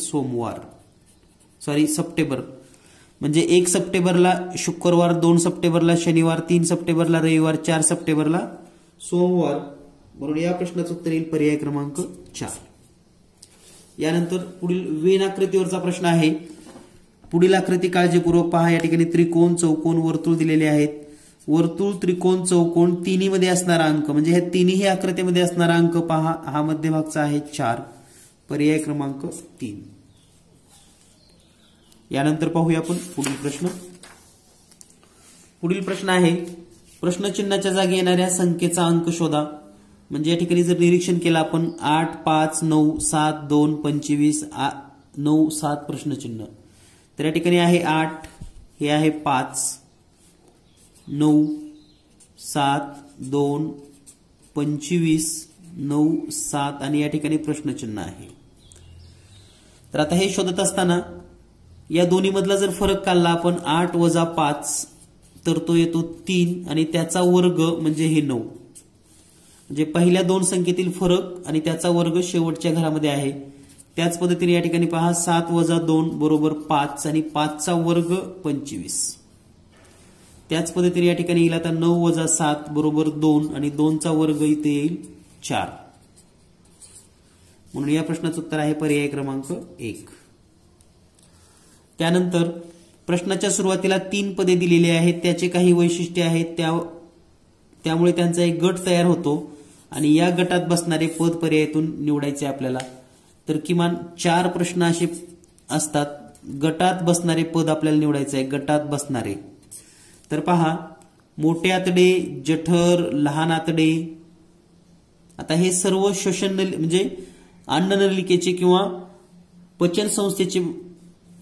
सप्टेंबर, म्हणजे 1 सप्टेंबरला शुक्रवार, 2 सप्टेंबरला शनिवार, 3 सप्टेंबरला रविवार, 4 सप्टेंबरला सोमवार, म्हणून या प्रश्नाचं उत्तर येईल पर्याय क्रमांक 4। यानंतर पुढील वेन आकृतीवरचा प्रश्न आहे, पुढील आकृती काळजीपूर्वक पहा। या ठिकाणी त्रिकोण, चौकोन, वर्तुळ दिलेले आहेत। वर्तुळ, त्रिकोण, चौकोन तिन्हीमध्ये असणारा अंक, म्हणजे ह्या तिन्ही आकृतीमध्ये असणारा अंक पहा, हा मध्यभागचा आहे 4, पर्याय क्रमांक 3। यानंतर पाहूया आपण पुढील प्रश्न. पुढील प्रश्न आहे प्रश्नचिन्हाच्या जागी येणाऱ्या संख्येचा अंक शोधा. म्हणजे या ठिकाणी जर निरीक्षण केलं आपण 8, 5, 9, 7, 2, 25, 9, 7 प्रश्नचिन्ह. तर या ठिकाणी आहे 8, हे आहे 5, 9, 7, 2, 25, 9, 7 आणि या ठिकाणी प्रश्नचिन्ह आहे. तर आता हे शोधत असताना या दोन्ही मधला जर फरक काढला आपण 8 वजा 5 तर तो येतो 3 आणि त्याचा वर्ग म्हणजे हे 9. म्हणजे पहिल्या दोन संख्येतील फरक आणि त्याचा वर्ग शेवटच्या घरामध्ये आहे. त्याच पद्धतीने या ठिकाणी पहा 7 वजा 2 बरोबर 5 आणि 5 चा वर्ग 25. त्याच पद्धतीने या ठिकाणी येईल आता 9 वजा 7 बरोबर 2 आणि 2 चा वर्ग इथे येईल 4. म्हणून या प्रश्नाचं उत्तर आहे पर्याय क्रमांक 1. त्यानंतर प्रश्नाच्या सुरुवातीला 3 पदे दिलेली आहेत, त्याचे काही वैशिष्ट्ये आहेत, त्यामुळे त्यांचा एक गट तयार होतो आणि या गटात बसणारे पद पर्यायातून निवडायचे आपल्याला. तर किमान 4 प्रश्न असे असतात, गटात बसणारे पद आपल्याला निवडायचे आहे. गटात बसणारे तर पहा मोठे आतडे, जठर, लहान आतडे. आता हे सर्व श्वसन म्हणजे अन्ननलिकेचे किंवा पचन संस्थेचे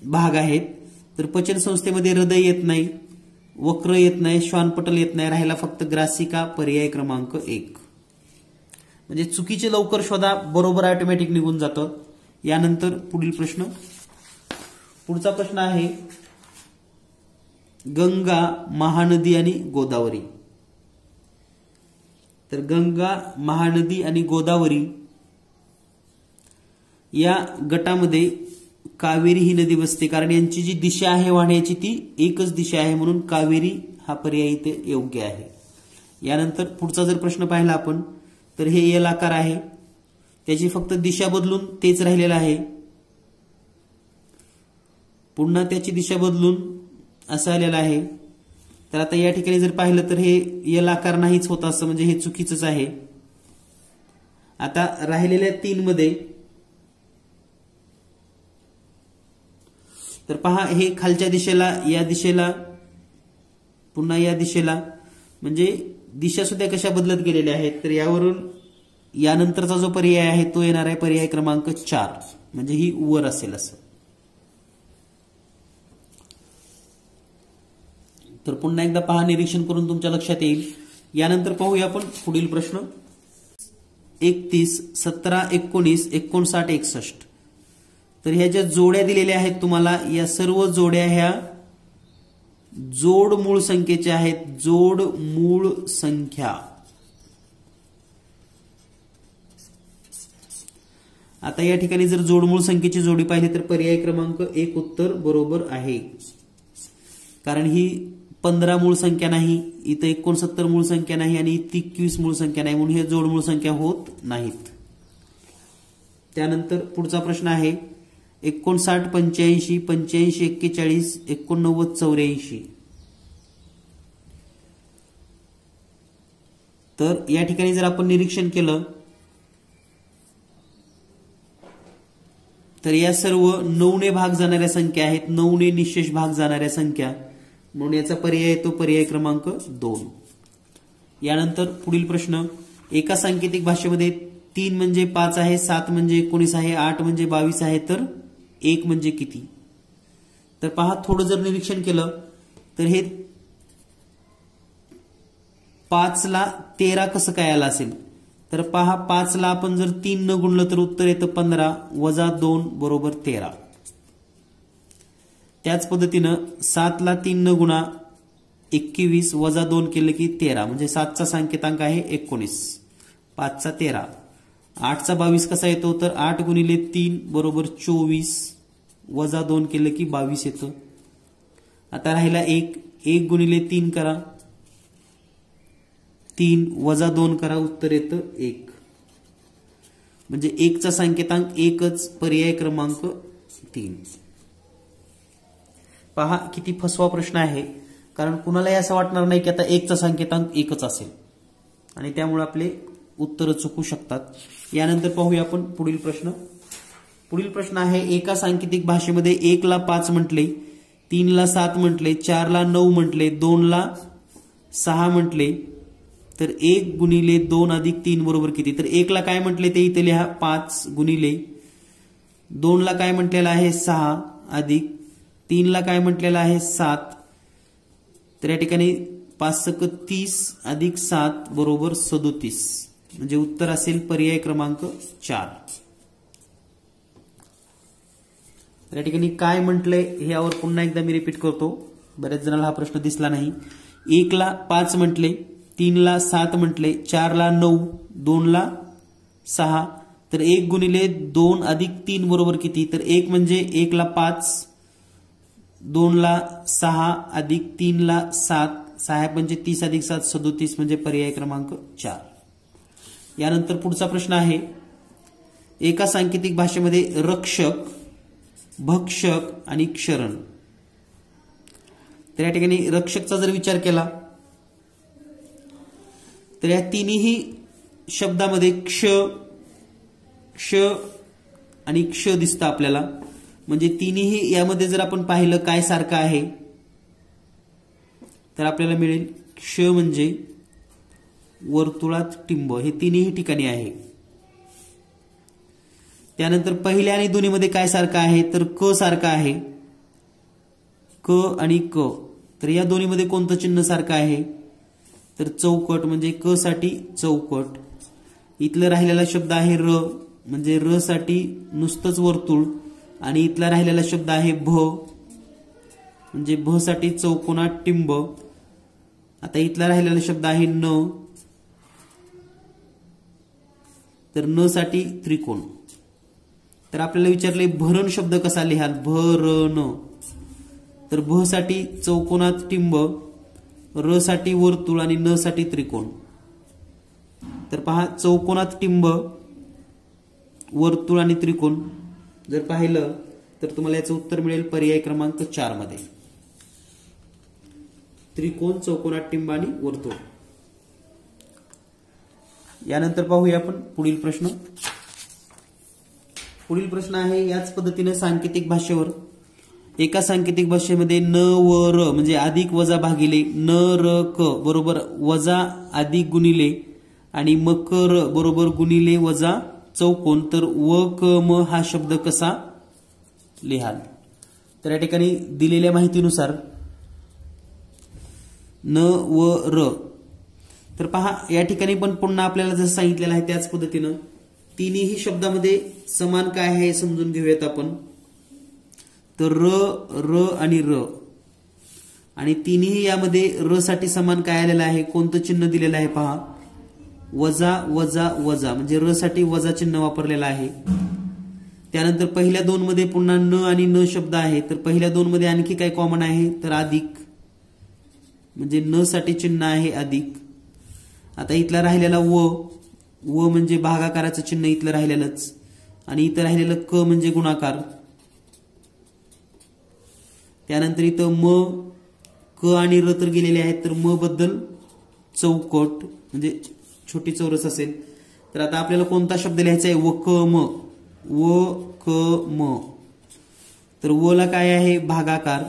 भाग आहेत. तर पचन संस्थेमध्ये हृदय येत नाही, वक्र येत नाही, श्वानपटल येत नाही, राहिला फक्त ग्रासिका पर्याय क्रमांक 1. म्हणजे चुकीचे लवकर शोधा, बरोबर ऑटोमॅटिक निघून जातं. यानंतर पुढील प्रश्न. पुढचा प्रश्न आहे गंगा, महानदी आणि गोदावरी. तर गंगा, महानदी आणि गोदावरी या गटामध्ये कावेरी ही नदी बसते, कारण यांची जी दिशा आहे वाहण्याची ती एकच दिशा आहे, म्हणून कावेरी हा पर्याय इथे योग्य आहे. यानंतर पुढचा जर प्रश्न पाहिला आपण तर हे एल आकार आहे, त्याची फक्त दिशा बदलून तेच राहिलेलं आहे. पुन्हा त्याची दिशा बदलून असं आलेलं आहे. तर आता या ठिकाणी जर पाहिलं तर हे एल आकार नाहीच होत असं, म्हणजे हे चुकीचंच आहे. आता राहिलेल्या 3 मध्ये तर पहा हे खालच्या दिशेला, या दिशेला, पुन्हा या दिशेला, म्हणजे दिशा सुद्धा कशा बदलत गेलेल्या आहेत. तर यावरून यानंतरचा जो पर्याय आहे तो येणार आहे पर्याय क्रमांक 4, म्हणजे ही वर असेल असं. तर पुन्हा एकदा पहा, निरीक्षण करून तुमच्या लक्षात येईल. यानंतर पाहूया आपण पुढील प्रश्न. 31, 17, 19, 59, 61. तर ह्या ज्या जोड्या दिलेल्या आहेत तुम्हाला, या सर्व जोड्या ह्या जोड मूळ संख्येच्या आहेत. जोड मूळ संख्या. आता या ठिकाणी जर जोडमूळ संख्येची जोडी पाहिली तर पर्याय क्रमांक 1 उत्तर बरोबर आहे, कारण ही 15 मूळ संख्या नाही, इथं 69 मूळ संख्या नाही आणि इथं 21 मूळ संख्या नाही, म्हणून हे जोडमूळ संख्या होत नाहीत. त्यानंतर पुढचा प्रश्न आहे 59, 85, 85, 41, 89, 84. तर या ठिकाणी जर आपण निरीक्षण केलं तर या सर्व 9 ने भाग जाणाऱ्या संख्या आहेत, 9 ने निशेष भाग जाणाऱ्या संख्या, म्हणून याचा पर्याय येतो पर्याय क्रमांक 2. यानंतर पुढील प्रश्न. एका सांकेतिक भाषेमध्ये 3 म्हणजे 5 आहे, 7 म्हणजे 19 आहे, 8 म्हणजे 22 आहे, तर 1 म्हणजे किती? तर पहा, थोडं जर निरीक्षण केलं तर हे 5 ला 13 कसं काय आलं असेल. तर पहा, 5 ला आपण जर 3 न गुणलं तर उत्तर येतं 15 वजा 2 बरोबर 13. त्याच पद्धतीनं 7 ला 3 न गुणा 21 वजा 2 केलं की 13, म्हणजे 7 चा सांकेतांक आहे 19, 5 चा 13. 8 चा 22 कसा येतो, तर 8 गुणिले 3 बरोबर 24 वजा 2 केलं की 22 येतं. आता राहिला 1 गुणिले 3 करा, 3 वजा 2 करा, उत्तर येतं 1. म्हणजे 1 चा सांकेतांक 1च, पर्याय क्रमांक 3. पहा किती फसवा प्रश्न आहे, कारण कुणालाही असं वाटणार नाही की आता 1 चा सांकेतांक 1च असेल आणि त्यामुळे आपले उत्तर चुकू शकतात. यानंतर पाहूया आपण पुढील प्रश्न. पुढील प्रश्न आहे, एका सांकेतिक भाषेमध्ये 1 ला 5 म्हटले, 3 ला 7 म्हटले, 4 ला 9 म्हटले, 2 ला 6 म्हटले, तर 1 गुणिले 2 अधिक 3 बरोबर किती? तर 1 ला काय म्हटले ते इथे लिहा 5 गुणिले 2 ला काय म्हटलेलं आहे 6 अधिक 3 ला काय म्हटलेलं आहे 7. तर या ठिकाणी 5 × 30 अधिक 7 बरोबर 37. म्हणजे उत्तर असेल पर्याय क्रमांक 4. तर या ठिकाणी काय म्हटलंय यावर पुन्हा एकदा मी रिपीट करतो, बऱ्याच जणांना हा प्रश्न दिसला नाही. 1 ला 5 म्हटले, 3 ला 7 म्हटले, 4 ला 9, 2 ला 6. तर 1 गुणिले 2 अधिक 3 बरोबर किती? तर 1 म्हणजे 1 ला 5, 2 ला 6 अधिक 3 ला 7, 6 म्हणजे 30 अधिक 7 37 म्हणजे पर्याय क्रमांक 4. यानंतर पुढचा प्रश्न आहे, एका सांकेतिक भाषेमध्ये रक्षक, भक्षक आणि क्षरण. तर या ठिकाणी रक्षकचा जर विचार केला तर या तिन्ही शब्दामध्ये क्ष, क्ष आणि क्ष दिसतं आपल्याला. म्हणजे तिन्ही यामध्ये जर आपण पाहिलं काय सारखं आहे तर आपल्याला मिळेल क्ष म्हणजे वर्तुळात टिंब, हे तिन्ही ठिकाणी आहे. त्यानंतर पहिल्या आणि दोन्हीमध्ये काय सारखं आहे तर क सारखं आहे, क आणि क. तर या दोन्हीमध्ये कोणतं चिन्ह सारखं आहे तर चौकट, म्हणजे क साठी चौकट. इथलं राहिलेला शब्द आहे र, म्हणजे र साठी नुसतंच वर्तुळ. आणि इथला राहिलेला शब्द आहे भ, म्हणजे भ साठी चौकोनात टिंब. आता इथला राहिलेला शब्द आहे न, तर न साठी त्रिकोण. तर आपल्याला विचारले भरण शब्द कसा लिहाल, भरण. तर भ साठी चौकोनात टिंब, र साठी वर्तुळ आणि न साठी त्रिकोण. तर पहा, चौकोनात टिंब, वर्तुळ आणि त्रिकोण जर पाहिलं तर तुम्हाला याचं उत्तर मिळेल पर्याय क्रमांक 4 मध्ये. त्रिकोण, चौकोनात टिंब आणि वर्तुळ. यानंतर पाहूया आपण पुढील प्रश्न. पुढील प्रश्न आहे याच पद्धतीने सांकेतिक भाषेवर, एका सांकेतिक भाषेमध्ये न व र म्हणजे अधिक वजा भागिले, न र क बरोबर वजा अधिक गुणिले आणि म क र बरोबर गुणिले वजा चौकोन. तर व क म हा शब्द कसा लिहाल? तर या ठिकाणी दिलेल्या माहितीनुसार न व र. तर पहा, या ठिकाणी पण पुन्हा आपल्याला जसं सांगितलेलं आहे त्याच पद्धतीनं तिन्ही शब्दामध्ये समान काय आहे हे समजून घेऊयात आपण. तर र, र आणि र, आणि तिन्ही यामध्ये र साठी समान काय आलेलं आहे, कोणतं चिन्ह दिलेलं आहे पहा, वजा वजा वजा, म्हणजे र साठी वजा चिन्ह वापरलेलं आहे. त्यानंतर पहिल्या दोन मध्ये पुन्हा न आणि न शब्द आहे. तर पहिल्या दोन मध्ये आणखी काय कॉमन आहे तर अधिक, म्हणजे न साठी चिन्ह आहे अधिक. आता इथला राहिलेला व, व म्हणजे भागाकाराचं चिन्ह इथलं राहिलेलंच, आणि इथं राहिलेलं क म्हणजे गुणाकार. त्यानंतर इथं म, क आणि र तर गेलेले आहेत. तर म बद्दल चौकट म्हणजे छोटी चौरस असेल. तर आता आपल्याला कोणता शब्द लिहायचा आहे, व क म, व क म. तर व ला काय आहे भागाकार,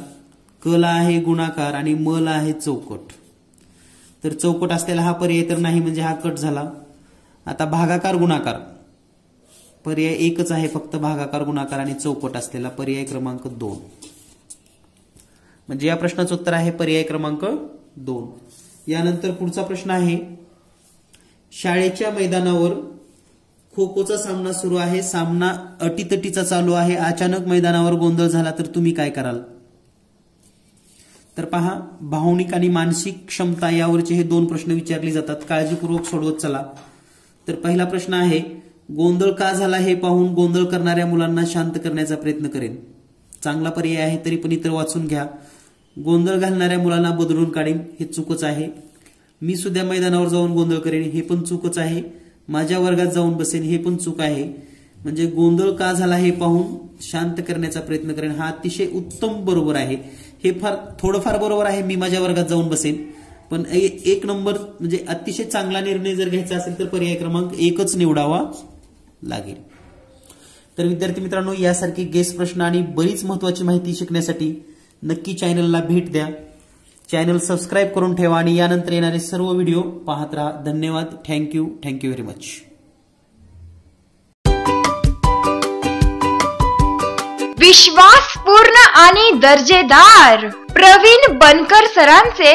क ला आहे गुणाकार आणि म ला आहे चौकट. तर चौकट असलेला हा पर्याय तर नाही, म्हणजे हा कट झाला. आता भागाकार गुणाकार पर्याय एकच आहे, फक्त भागाकार गुणाकार आणि चौकट असलेला पर्याय क्रमांक 2. म्हणजे या प्रश्नाचं उत्तर आहे पर्याय क्रमांक 2. यानंतर पुढचा प्रश्न आहे, शाळेच्या मैदानावर खो खोचा सामना सुरू आहे. सामना अटीतटीचा चालू आहे. अचानक मैदानावर गोंधळ झाला तर तुम्ही काय कराल? तर पहा, भावनिक आणि मानसिक क्षमता यावरचे हे 2 प्रश्न विचारले जातात. काळजीपूर्वक सोडवत चला. तर पहिला प्रश्न आहे, गोंधळ का झाला हे पाहून गोंधळ करणाऱ्या मुलांना शांत करण्याचा प्रयत्न करेन. चांगला पर्याय आहे, तरी पण इतर वाचून घ्या. गोंधळ घालणाऱ्या मुलांना बदलून काढेन, हे चूकच आहे. मी सुद्धा मैदानावर जाऊन गोंधळ करेन, हे पण चूकच आहे. माझ्या वर्गात जाऊन बसेन, हे पण चूक आहे. म्हणजे गोंधळ का झाला हे पाहून शांत करण्याचा प्रयत्न करेन हा अतिशय उत्तम बरोबर आहे. हे थोडंफार बरोबर आहे, मी माझ्या वर्गात जाऊन बसेन. पण 1 नंबर म्हणजे अतिशय चांगला निर्णय जर घ्यायचा असेल तर पर्याय क्रमांक 1च निवडावा लागेल. तर विद्यार्थी मित्रांनो, यासारखे गेस प्रश्न आणि बरीच महत्वाची माहिती शिकण्यासाठी नक्की चॅनलला भेट द्या. चॅनल सबस्क्राईब करून ठेवा आणि यानंतर येणारे सर्व व्हिडिओ पाहत राहा. धन्यवाद. Thank you very much. विश्वासपूर्ण आणि दर्जेदार प्रवीण बनकर सरांचे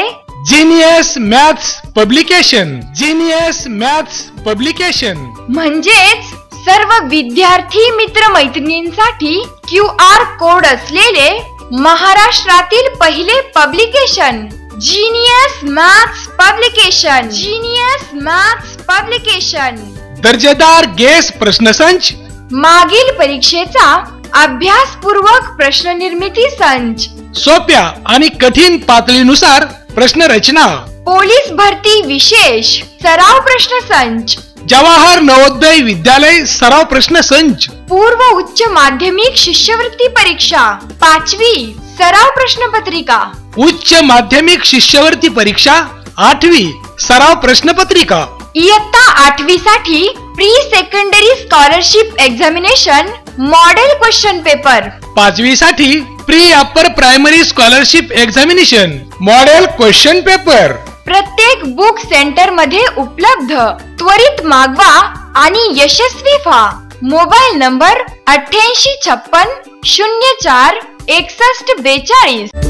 genius maths publication. Genius maths publication म्हणजेच सर्व विद्यार्थी मित्रमैत्रिणींसाठी QR कोड असलेले महाराष्ट्रातील पहिले publication. Genius maths publication. Genius maths publication. दर्जेदार गेस प्रश्नसंच, मागील परीक्षेचा अभ्यासपूर्वक प्रश्न निर्मिती संच, सोप्या आणि कठीण पातळीनुसार प्रश्न रचना, पोलीस भरती विशेष सराव प्रश्न संच, जवाहर नवोदय विद्यालय सराव प्रश्न संच, पूर्व उच्च माध्यमिक शिष्यवृत्ती परीक्षा 5वी सराव प्रश्नपत्रिका, उच्च माध्यमिक शिष्यवृत्ती परीक्षा 8वी सराव प्रश्नपत्रिका, इयत्ता 8वी साठी pre secondary scholarship examination model question paper, 5वी साठी pre upper primary scholarship examination model question paper प्रत्येक बुक सेंटर मध्ये उपलब्ध. त्वरित मागवा आणि यशस्वी व्हा. Mobile number 8856 04 61 42.